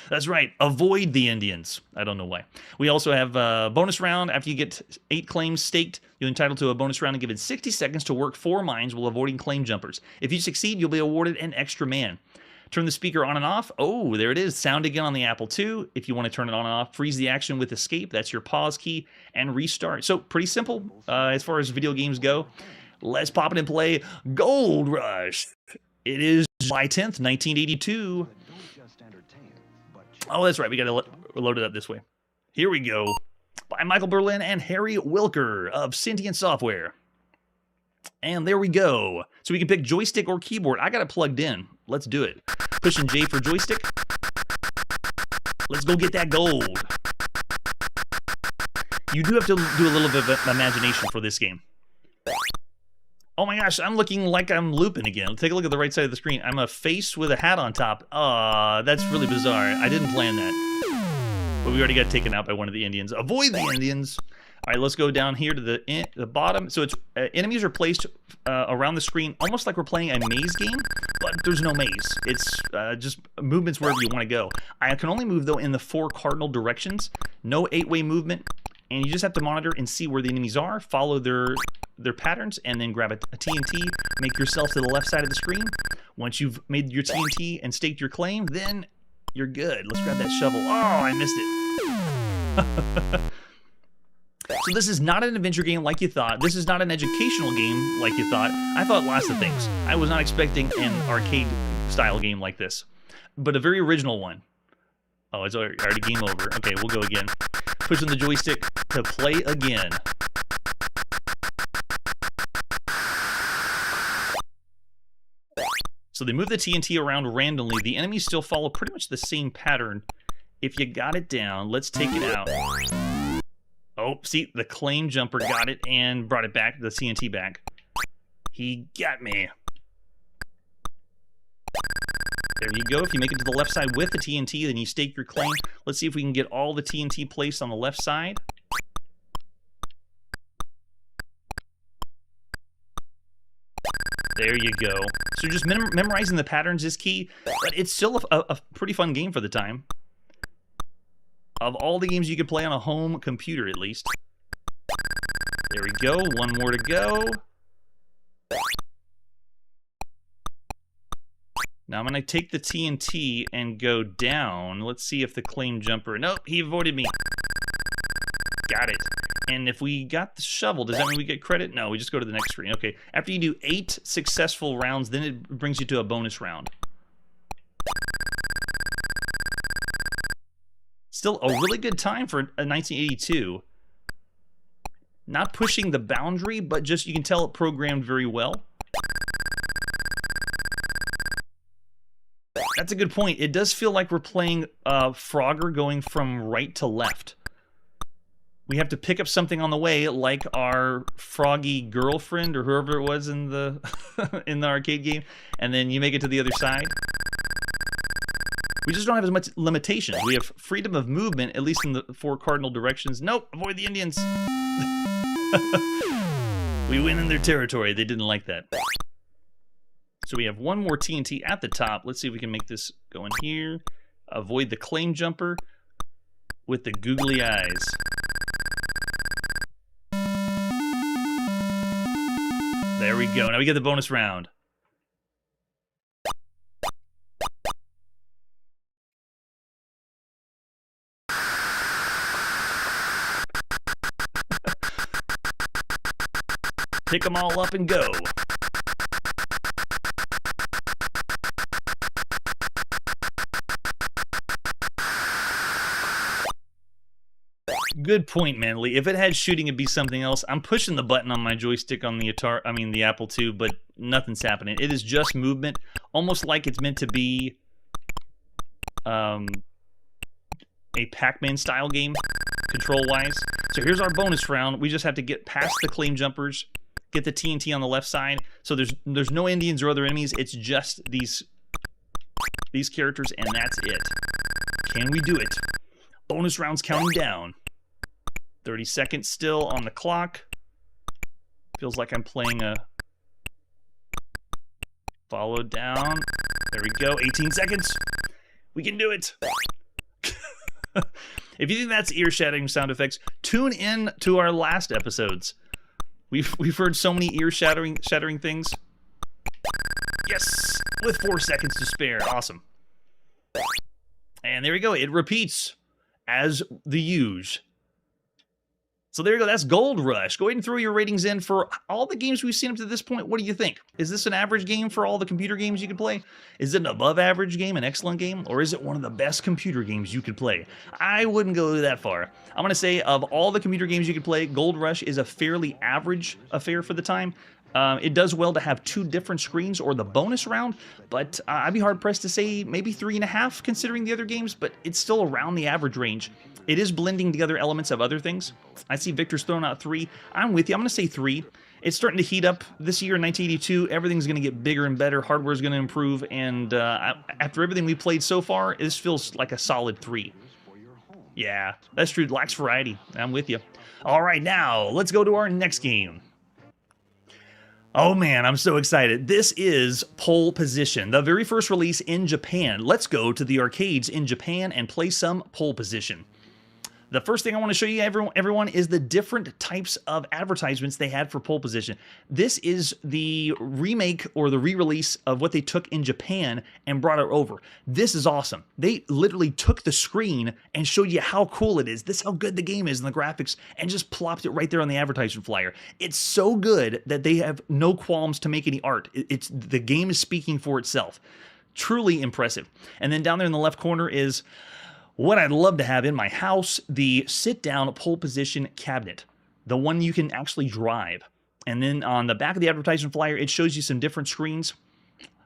That's right. Avoid the Indians. I don't know why. We also have a bonus round. After you get 8 claims staked, you're entitled to a bonus round and given 60 seconds to work 4 mines while avoiding claim jumpers. If you succeed, you'll be awarded an extra man. Turn the speaker on and off. Oh, there it is. Sound again on the Apple II. If you want to turn it on and off, freeze the action with escape. That's your pause key, and restart. So pretty simple as far as video games go. Let's pop it and play Gold Rush. It is July 10th, 1982. Oh, that's right. We got to load it up this way. Here we go. by Michael Berlin and Harry Wilker of Sentient Software. And there we go. So we can pick joystick or keyboard. I got it plugged in. Let's do it. Pushing J for joystick. Let's go get that gold. You do have to do a little bit of imagination for this game. Oh my gosh, I'm looking like I'm looping again. Take a look at the right side of the screen. I'm a face with a hat on top. That's really bizarre. I didn't plan that. But we already got taken out by one of the Indians. Avoid the Indians. All right, let's go down here to the bottom. So it's enemies are placed around the screen, almost like we're playing a maze game, but there's no maze. It's just movements wherever you want to go. I can only move, though, in the 4 cardinal directions. No 8-way movement, and you just have to monitor and see where the enemies are, follow their patterns, and then grab a TNT, make yourself to the left side of the screen. Once you've made your TNT and staked your claim, then you're good. Let's grab that shovel. Oh, I missed it. So this is not an adventure game like you thought. This is not an educational game like you thought. I thought lots of things. I was not expecting an arcade-style game like this, but a very original one. Oh, it's already game over. Okay, we'll go again. Pushing the joystick to play again. So they move the TNT around randomly. The enemies still follow pretty much the same pattern. If you got it down, let's take it out. Oh, see, the claim jumper got it and brought it back, the TNT back. He got me. There you go. If you make it to the left side with the TNT, then you stake your claim. Let's see if we can get all the TNT placed on the left side. There you go. So just memorizing the patterns is key, but it's still a pretty fun game for the time. Of all the games you could play on a home computer, at least. There we go. One more to go. Now I'm going to take the TNT and go down. Let's see if the claim jumper... Nope, he avoided me. Got it. And if we got the shovel, does that mean we get credit? No, we just go to the next screen. Okay, after you do 8 successful rounds, then it brings you to a bonus round. Still a really good time for a 1982. Not pushing the boundary, but just you can tell it programmed very well. That's a good point. It does feel like we're playing Frogger going from right to left. We have to pick up something on the way, like our froggy girlfriend or whoever it was in the in the arcade game, and then you make it to the other side. We just don't have as much limitations. We have freedom of movement, at least in the 4 cardinal directions. Nope, avoid the Indians. We went in their territory. They didn't like that. So we have one more TNT at the top. Let's see if we can make this go in here. Avoid the claim jumper with the googly eyes. There we go. Now we get the bonus round. Pick them all up and go. Good point, Manly. If it had shooting, it'd be something else. I'm pushing the button on my joystick on the the Apple II, but nothing's happening. It is just movement, almost like it's meant to be a Pac-Man style game, control-wise. So here's our bonus round. We just have to get past the claim jumpers, get the TNT on the left side. So there's no Indians or other enemies. It's just these characters, and that's it. Can we do it? Bonus rounds counting down. 30 seconds still on the clock. Feels like I'm playing a follow down. There we go. 18 seconds. We can do it. If you think that's ear-shattering sound effects, tune in to our last episodes. We've heard so many ear-shattering things. Yes, with 4 seconds to spare. Awesome. And there we go. It repeats as the usual. So there you go. That's Gold Rush. Go ahead and throw your ratings in for all the games we've seen up to this point. What do you think? Is this an average game for all the computer games you could play? Is it an above average game, an excellent game? Or is it one of the best computer games you could play? I wouldn't go that far. I'm going to say of all the computer games you could play, Gold Rush is a fairly average affair for the time. It does well to have 2 different screens or the bonus round, but I'd be hard-pressed to say maybe 3.5 considering the other games, but it's still around the average range. It is blending together elements of other things. I see Victor's throwing out 3. I'm with you. I'm going to say 3. It's starting to heat up this year in 1982. Everything's going to get bigger and better. Hardware's going to improve, and after everything we played so far, this feels like a solid 3. Yeah, that's true. Lacks variety. I'm with you. All right, now let's go to our next game. Oh man, I'm so excited. This is Pole Position, the very first release in Japan. Let's go to the arcades in Japan and play some Pole Position. The first thing I want to show you, everyone, is the different types of advertisements they had for Pole Position. This is the remake or the re-release of what they took in Japan and brought it over. This is awesome. They literally took the screen and showed you how cool it is. This is how good the game is and the graphics, and just plopped it right there on the advertisement flyer. It's so good that they have no qualms to make any art. The game is speaking for itself. Truly impressive. And then down there in the left corner is what I'd love to have in my house, the sit-down Pole Position cabinet, the one you can actually drive. And then on the back of the advertisement flyer, it shows you some different screens,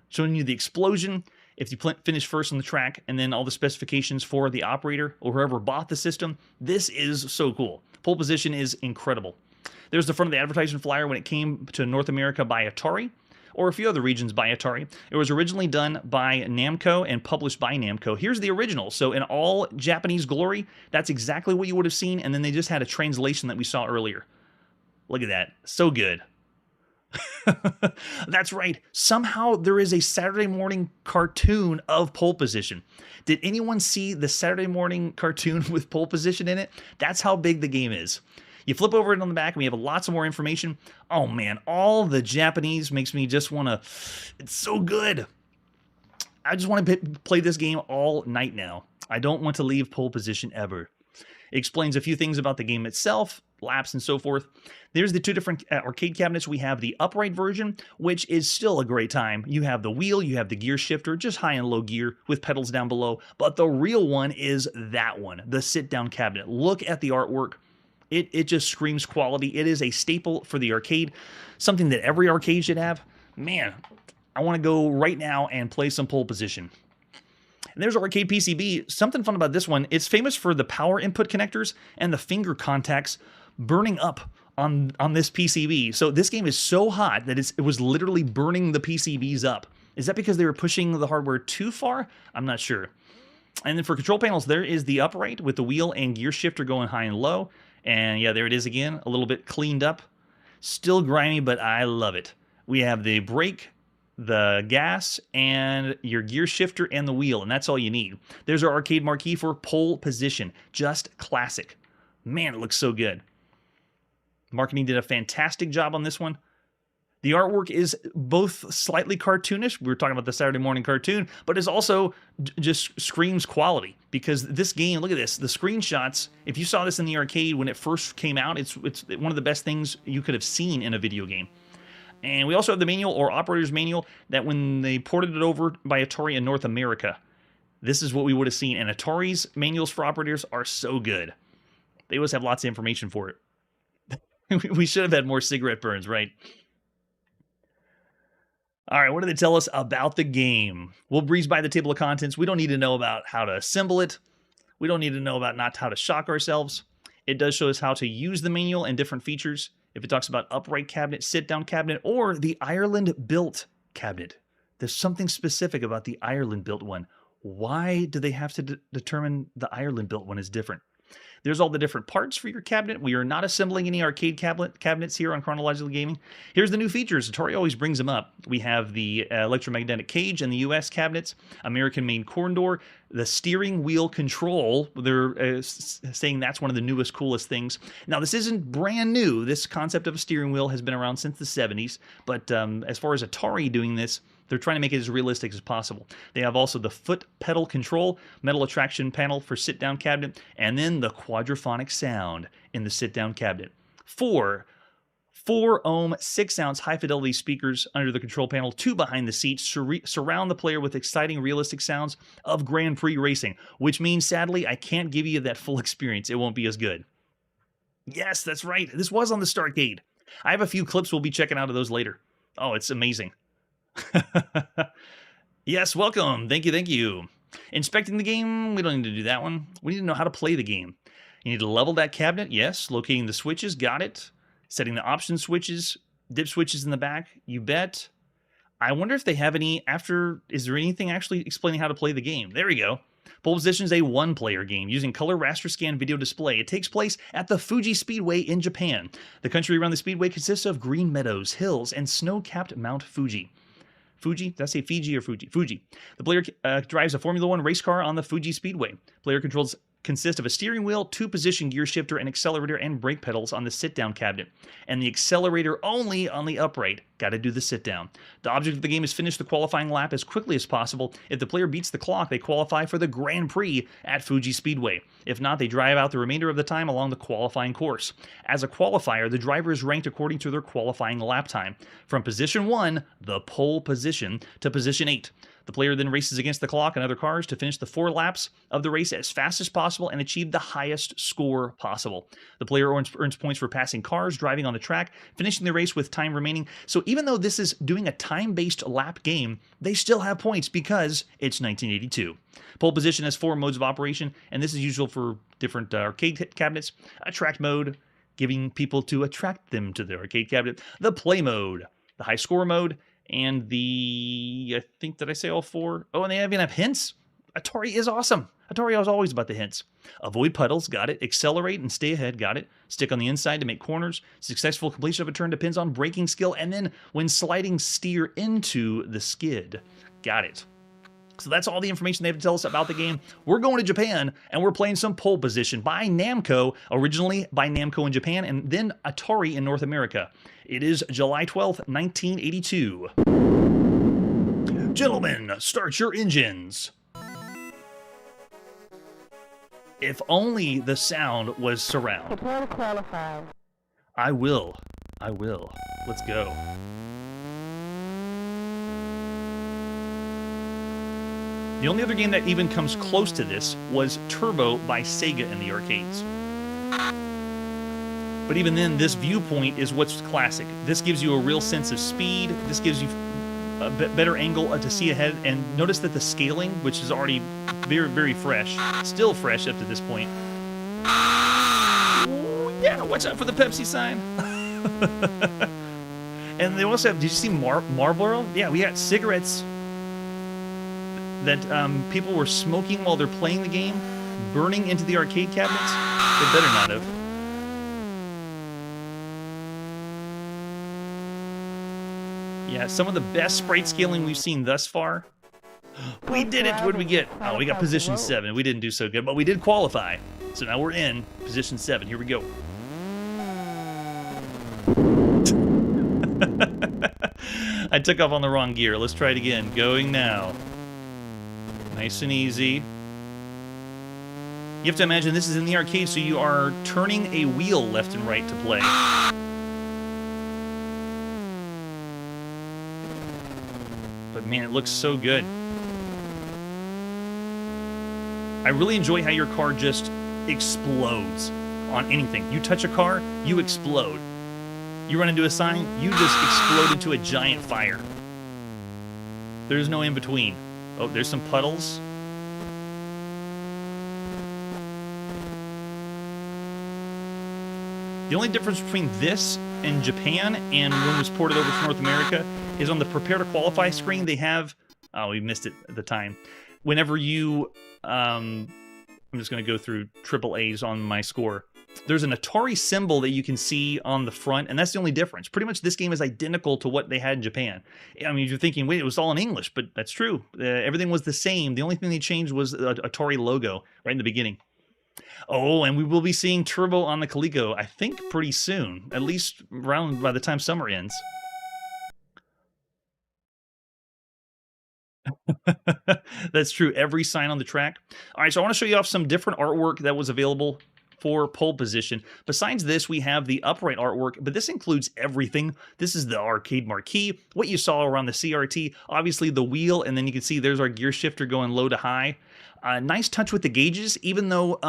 showing you the explosion, if you finish first on the track, and then all the specifications for the operator or whoever bought the system. This is so cool. Pole Position is incredible. There's the front of the advertisement flyer when it came to North America by Atari, or a few other regions by Atari. It was originally done by Namco and published by Namco. Here's the original. So in all Japanese glory, that's exactly what you would have seen, and then they just had a translation that we saw earlier. Look at that. So good. That's right. Somehow there is a Saturday morning cartoon of Pole Position. Did anyone see the Saturday morning cartoon with Pole Position in it? That's how big the game is. You flip over it on the back, and we have lots of more information. Oh, man, all the Japanese makes me just want to... It's so good. I just want to play this game all night now. I don't want to leave Pole Position ever. It explains a few things about the game itself, laps and so forth. There's the 2 different arcade cabinets. We have the upright version, which is still a great time. You have the wheel, you have the gear shifter, just high and low gear with pedals down below. But the real one is that one, the sit-down cabinet. Look at the artwork. It just screams quality. It is a staple for the arcade, something that every arcade should have. Man, I want to go right now and play some Pole Position. And there's our arcade PCB. Something fun about this one, it's famous for the power input connectors and the finger contacts burning up on this PCB. So this game is so hot that it was literally burning the PCBs up. Is that because they were pushing the hardware too far? I'm not sure. And then for control panels, there is the upright with the wheel and gear shifter going high and low. And yeah, there it is again, a little bit cleaned up. Still grimy, but I love it. We have the brake, the gas, and your gear shifter and the wheel, and that's all you need. There's our arcade marquee for Pole Position. Just classic. Man, it looks so good. Marketing did a fantastic job on this one. The artwork is both slightly cartoonish. We were talking about the Saturday morning cartoon, but it's also just screams quality because this game, look at this, the screenshots, if you saw this in the arcade when it first came out, it's one of the best things you could have seen in a video game. And we also have the manual or operator's manual that when they ported it over by Atari in North America, this is what we would have seen. And Atari's manuals for operators are so good. They always have lots of information for it. We should have had more cigarette burns, right? All right, what do they tell us about the game? We'll breeze by the table of contents. We don't need to know about how to assemble it. We don't need to know about not how to shock ourselves. It does show us how to use the manual and different features. If it talks about upright cabinet, sit-down cabinet, or the Ireland-built cabinet. There's something specific about the Ireland-built one. Why do they have to determine the Ireland-built one is different? There's all the different parts for your cabinet. We are not assembling any arcade cabinets here on Chronologically Gaming. Here's the new features. Atari always brings them up. We have the electromagnetic cage in the US cabinets, American-made corn door, the steering wheel control. They're saying that's one of the newest, coolest things. Now, this isn't brand new. This concept of a steering wheel has been around since the 70s, but as far as Atari doing this, they're trying to make it as realistic as possible. They have also the foot pedal control, metal attraction panel for sit-down cabinet, and then the quadraphonic sound in the sit-down cabinet. 4 4-ohm 6-ounce high-fidelity speakers under the control panel, 2 behind the seat, surround the player with exciting, realistic sounds of Grand Prix racing, which means, sadly, I can't give you that full experience. It won't be as good. Yes, that's right. This was on the Startcade. I have a few clips we'll be checking out of those later. Oh, it's amazing. Yes, welcome. Thank you, thank you. Inspecting the game, we don't need to do that one. We need to know how to play the game. You need to level that cabinet, yes. Locating the switches, got it. Setting the option switches, dip switches in the back, you bet. I wonder if they have any is there anything actually explaining how to play the game? There we go. Pole Position is a one-player game using color raster scan video display. It takes place at the Fuji Speedway in Japan. The country around the speedway consists of green meadows, hills, and snow-capped Mount Fuji. Fuji? Did I say Fiji or Fuji? Fuji. The player drives a Formula One race car on the Fuji Speedway. Player controls consist of a steering wheel, 2-position gear shifter, an accelerator, and brake pedals on the sit-down cabinet, and the accelerator only on the upright. Got to do the sit-down. The object of the game is finish the qualifying lap as quickly as possible. If the player beats the clock, they qualify for the Grand Prix at Fuji Speedway. If not, they drive out the remainder of the time along the qualifying course. As a qualifier, the driver is ranked according to their qualifying lap time, from position 1, the pole position, to position 8. The player then races against the clock and other cars to finish the 4 laps of the race as fast as possible and achieve the highest score possible. The player earns points for passing cars, driving on the track, finishing the race with time remaining. So even though this is doing a time-based lap game, they still have points because it's 1982. Pole Position has 4 modes of operation, and this is usual for different arcade cabinets. Attract mode, giving people to attract them to the arcade cabinet. The play mode, the high score mode, and I think, did I say all 4? Oh, and they even have hints. Atari is awesome. Atari is always about the hints. Avoid puddles, got it. Accelerate and stay ahead, got it. Stick on the inside to make corners. Successful completion of a turn depends on braking skill, and then when sliding, steer into the skid. Got it. So that's all the information they have to tell us about the game. We're going to Japan, and we're playing some Pole Position by Namco, originally by Namco in Japan, and then Atari in North America. It is July 12th, 1982. Gentlemen, start your engines. If only the sound was surround. Prepare to qualify. I will. Let's go. The only other game that even comes close to this was Turbo by Sega in the arcades. But even then, this viewpoint is what's classic. This gives you a real sense of speed. This gives you a better angle to see ahead. And notice that the scaling, which is already very, very fresh, still fresh up to this point. Ooh, yeah, watch out for the Pepsi sign. And they also have, did you see Marlboro? Yeah, we got cigarettes that people were smoking while they're playing the game, burning into the arcade cabinets. They better not have. Yeah, some of the best sprite scaling we've seen thus far. We did it! What did we get? Oh, we got position 7. We didn't do so good, but we did qualify. So now we're in position 7. Here we go. I took off on the wrong gear. Let's try it again. Going now. Nice and easy. You have to imagine this is in the arcade, so you are turning a wheel left and right to play. But man, it looks so good. I really enjoy how your car just explodes on anything. You touch a car, you explode. You run into a sign, you just explode into a giant fire. There's no in between. Oh, there's some puddles. The only difference between this and Japan and when it was ported over to North America is on the prepare to qualify screen, they have, oh, we missed it at the time. Whenever you, I'm just going to go through triple A's on my score. There's an Atari symbol that you can see on the front, and that's the only difference. Pretty much this game is identical to what they had in Japan. I mean, you're thinking, wait, it was all in English, but that's true. Everything was the same. The only thing they changed was the Atari logo right in the beginning. Oh, and we will be seeing Turbo on the Coleco, I think, pretty soon. At least around by the time summer ends. That's true. Every sign on the track. All right, so I want to show you off some different artwork that was available for pole position. Besides this, we have the upright artwork, but this includes everything. This is the arcade marquee, what you saw around the CRT, obviously the wheel, and then you can see there's our gear shifter going low to high. Nice touch with the gauges, even though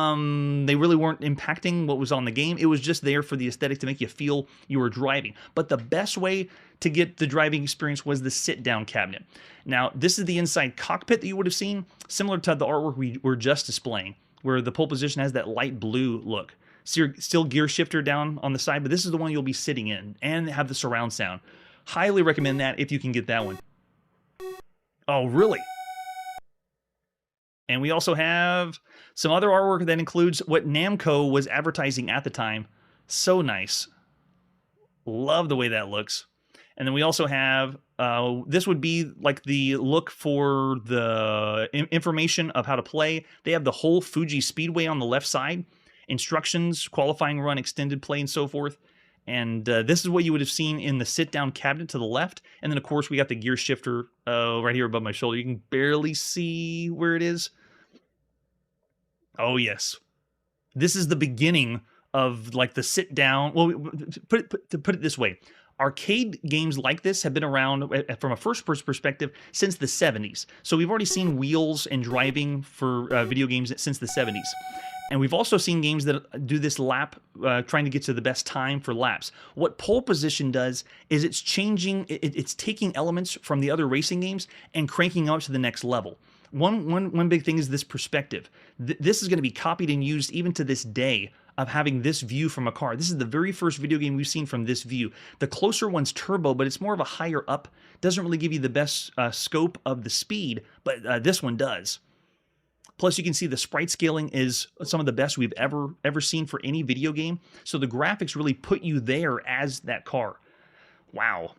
they really weren't impacting what was on the game. It was just there for the aesthetic to make you feel you were driving. But the best way to get the driving experience was the sit-down cabinet. Now, this is the inside cockpit that you would have seen, similar to the artwork we were just displaying, where the pole position has that light blue look. Still gear shifter down on the side, but this is the one you'll be sitting in and have the surround sound. Highly recommend that if you can get that one. Oh, really? And we also have some other artwork that includes what Namco was advertising at the time. So nice. Love the way that looks. And then we also have, this would be like the look for the information of how to play. They have the whole Fuji Speedway on the left side. Instructions, qualifying run, extended play, and so forth. And this is what you would have seen in the sit-down cabinet to the left. And then, of course, we got the gear shifter right here above my shoulder. You can barely see where it is. Oh, yes. This is the beginning of, like, the sit-down. Well, to put it this way. Arcade games like this have been around from a first-person perspective since the 70s. So we've already seen wheels and driving for video games since the 70s. And we've also seen games that do this lap, trying to get to the best time for laps. What pole position does is it's changing, it's taking elements from the other racing games and cranking up to the next level. One big thing is this perspective. This is going to be copied and used even to this day of having this view from a car. This is the very first video game we've seen from this view. The closer one's turbo, but it's more of a higher up. Doesn't really give you the best scope of the speed, but this one does. Plus, you can see the sprite scaling is some of the best we've ever seen for any video game. So the graphics really put you there as that car. Wow.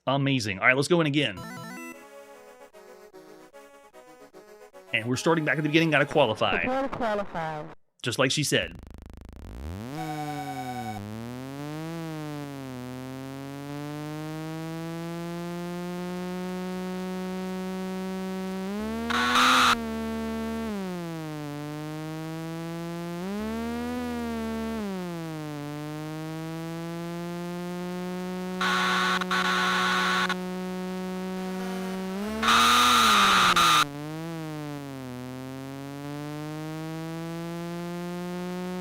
Amazing. All right, let's go in again. And we're starting back at the beginning, got to qualify. Just like she said.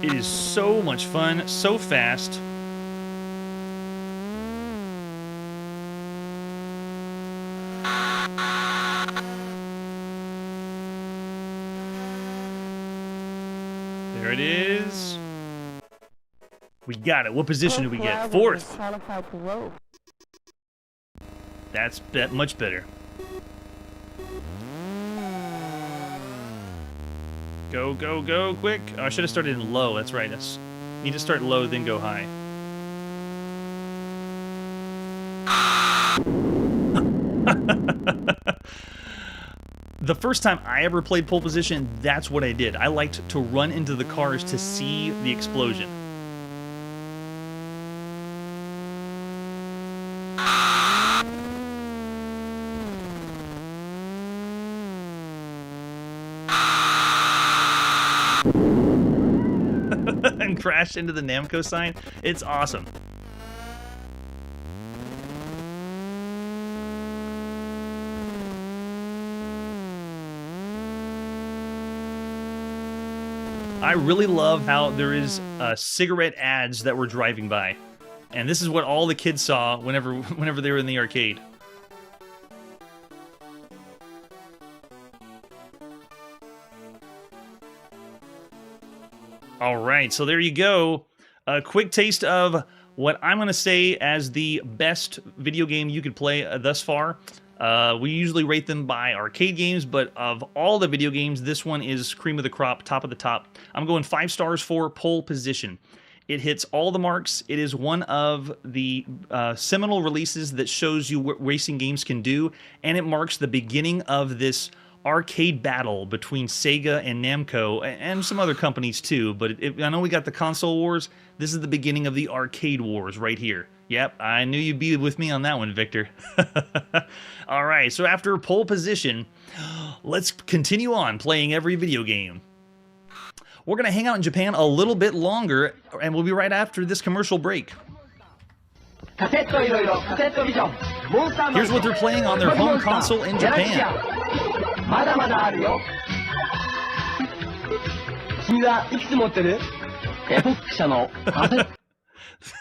It is so much fun, so fast. There it is. We got it. What position do we get? Fourth. That's much better. Go, go, go, quick. Oh, I should have started in low. That's right. Need to start low, then go high. The first time I ever played pole position, that's what I did. I liked to run into the cars to see the explosion. And crash into the Namco sign. It's awesome. I really love how there is cigarette ads that we're driving by. And this is what all the kids saw whenever they were in the arcade. All right, so there you go. A quick taste of what I'm going to say as the best video game you could play thus far. We usually rate them by arcade games, but of all the video games, this one is cream of the crop, top of the top. I'm going 5 stars for pole position. It hits all the marks. It is one of the seminal releases that shows you what racing games can do, and it marks the beginning of this arcade battle between Sega and Namco, and some other companies too, but I know we got the console wars. This is the beginning of the arcade wars right here. Yep, I knew you'd be with me on that one, Victor. All right, so after pole position, let's continue on playing every video game. We're going to hang out in Japan a little bit longer, and we'll be right after this commercial break. Here's what they're playing on their home console in Japan.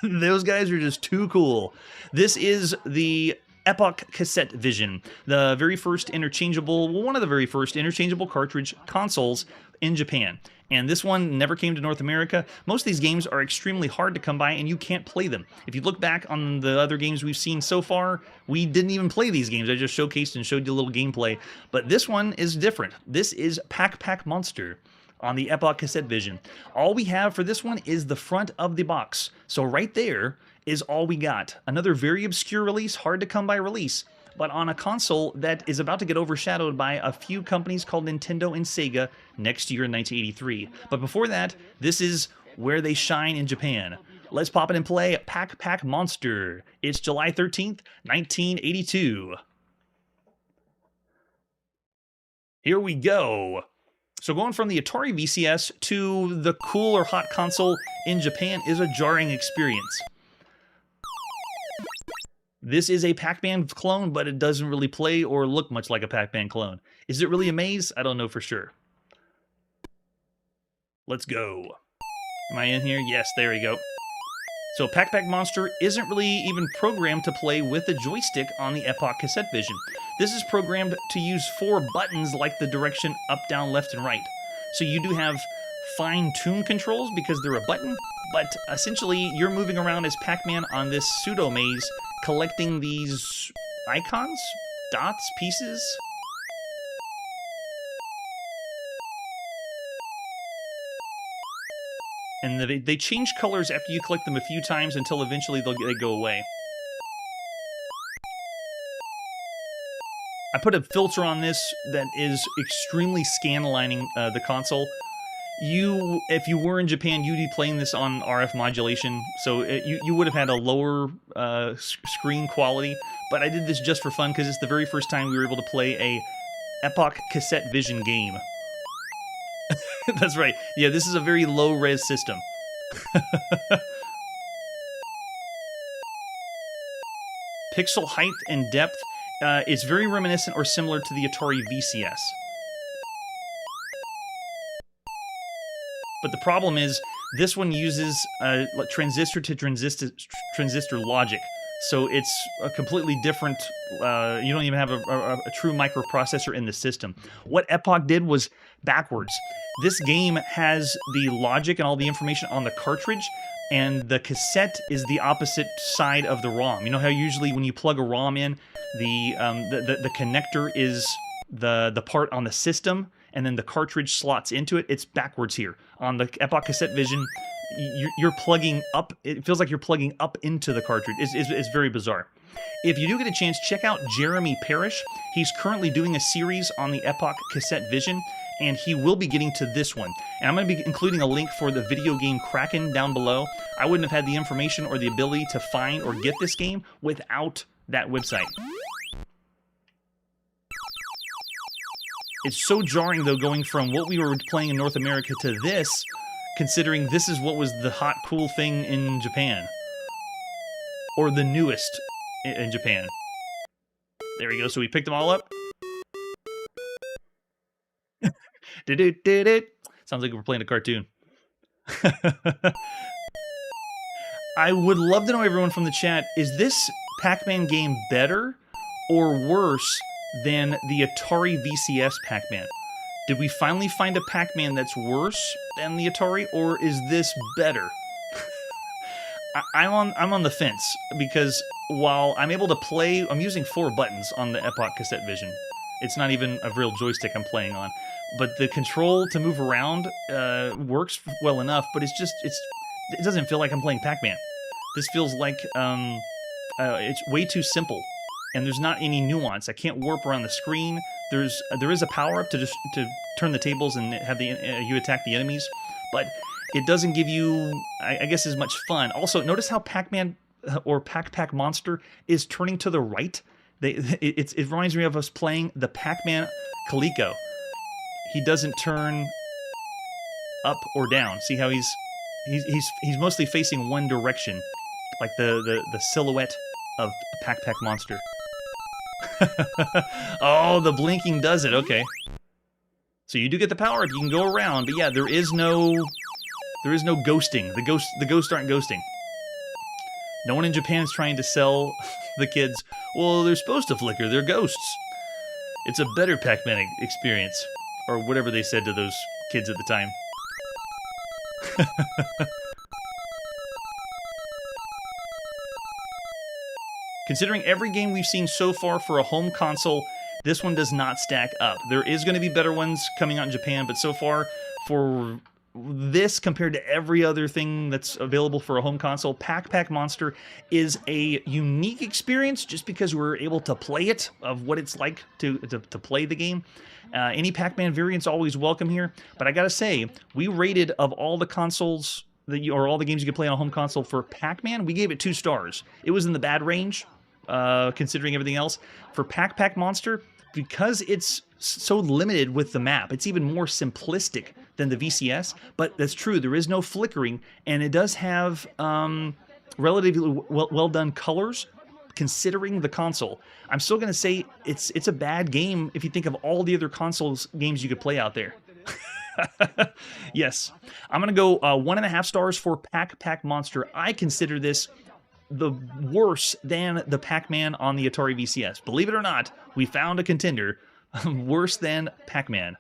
Those guys are just too cool. This is the Epoch Cassette Vision, the very first interchangeable, well, one of the very first interchangeable cartridge consoles in Japan. And this one never came to North America. Most of these games are extremely hard to come by, and you can't play them. If you look back on the other games we've seen so far, we didn't even play these games. I just showcased and showed you a little gameplay. But this one is different. This is Pac Monster on the Epoch Cassette Vision. All we have for this one is the front of the box. So right there is all we got. Another very obscure release, hard to come by release, but on a console that is about to get overshadowed by a few companies called Nintendo and Sega next year in 1983. But before that, this is where they shine in Japan. Let's pop it and play Pac Monster. It's July 13th, 1982. Here we go. So going from the Atari VCS to the cool or hot console in Japan is a jarring experience. This is a Pac-Man clone, but it doesn't really play or look much like a Pac-Man clone. Is it really a maze? I don't know for sure. Let's go. Am I in here? Yes, there we go. So Pac Monster isn't really even programmed to play with a joystick on the Epoch Cassette Vision. This is programmed to use 4 buttons like the direction up, down, left, and right. So you do have fine-tuned controls because they're a button, but essentially you're moving around as Pac-Man on this pseudo-maze, collecting these icons, dots, pieces. And they change colors after you collect them a few times until eventually they go away. I put a filter on this that is extremely scanlining the console. If you were in Japan, you'd be playing this on RF modulation, so you would have had a lower screen quality, but I did this just for fun because it's the very first time we were able to play a Epoch Cassette Vision game. That's right. Yeah, this is a very low-res system. Pixel height and depth is very reminiscent or similar to the Atari VCS. But the problem is, this one uses transistor to transistor logic. So it's a completely different, you don't even have a true microprocessor in the system. What Epoch did was backwards. This game has the logic and all the information on the cartridge, and the cassette is the opposite side of the ROM. You know how usually when you plug a ROM in, the connector is the part on the system, and then the cartridge slots into it? It's backwards here. On the Epoch Cassette Vision, you're plugging up, it feels like you're plugging up into the cartridge. It's very bizarre. If you do get a chance, check out Jeremy Parrish. He's currently doing a series on the Epoch Cassette Vision, and he will be getting to this one. And I'm going to be including a link for the video game Kraken down below. I wouldn't have had the information or the ability to find or get this game without that website. It's so jarring, though, going from what we were playing in North America to this, considering this is what was the hot, cool thing in Japan. Or the newest in Japan. There we go, so we picked them all up. Sounds like we're playing a cartoon. I would love to know, everyone from the chat, is this Pac-Man game better or worse than the Atari VCS Pac-Man? Did we finally find a Pac-Man that's worse than the Atari, or is this better? I'm on the fence, because while I'm able to play, I'm using 4 buttons on the Epoch Cassette Vision. It's not even a real joystick I'm playing on, but the control to move around works well enough. But it doesn't feel like I'm playing Pac-Man. This feels like it's way too simple, and there's not any nuance. I can't warp around the screen. There is a power up to turn the tables and have you attack the enemies, but it doesn't give you, I guess, as much fun. Also, notice how Pac-Man or Pac Monster is turning to the right. It reminds me of us playing the Pac-Man Coleco. He doesn't turn up or down. See how he's mostly facing one direction, like the silhouette of a Pac Monster. Oh, the blinking does it. Okay. So you do get the power up. You can go around, but yeah, there is no ghosting. The ghosts aren't ghosting. No one in Japan is trying to sell the kids, well, they're supposed to flicker. They're ghosts. It's a better Pac-Man experience, or whatever they said to those kids at the time. Considering every game we've seen so far for a home console, this one does not stack up. There is going to be better ones coming out in Japan, but so far, for this compared to every other thing that's available for a home console, Pac Monster is a unique experience just because we're able to play it, of what it's like to play the game. Any Pac-Man variant's always welcome here, but I gotta say, we rated, of all the consoles or all the games you could play on a home console, for Pac-Man, we gave it 2 stars. It was in the bad range, considering everything else. For Pac Monster, because it's so limited with the map, it's even more simplistic than the VCS, but that's true, there is no flickering, and it does have relatively well done colors, considering the console. I'm still going to say it's a bad game if you think of all the other consoles games you could play out there. Yes, I'm going to go 1.5 stars for Pac Monster. I consider this the worse than the Pac-Man on the Atari VCS. Believe it or not, we found a contender worse than Pac-Man.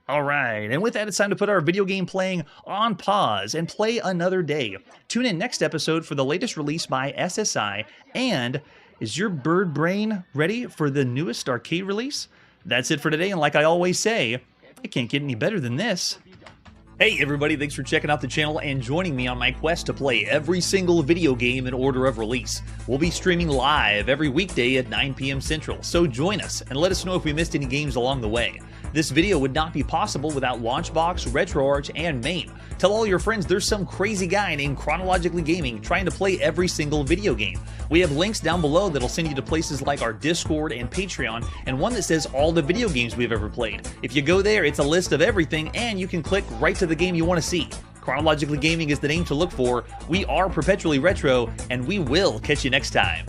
All right, and with that, it's time to put our video game playing on pause and play another day. Tune in next episode for the latest release by SSI, and is your bird brain ready for the newest arcade release? That's it for today, and like I always say, it can't get any better than this. Hey everybody, thanks for checking out the channel and joining me on my quest to play every single video game in order of release. We'll be streaming live every weekday at 9 p.m. Central, so join us and let us know if we missed any games along the way. This video would not be possible without Launchbox, RetroArch, and MAME. Tell all your friends there's some crazy guy named Chronologically Gaming trying to play every single video game. We have links down below that'll send you to places like our Discord and Patreon, and one that says all the video games we've ever played. If you go there, it's a list of everything, and you can click right to the game you want to see. Chronologically Gaming is the name to look for. We are Perpetually Retro, and we will catch you next time.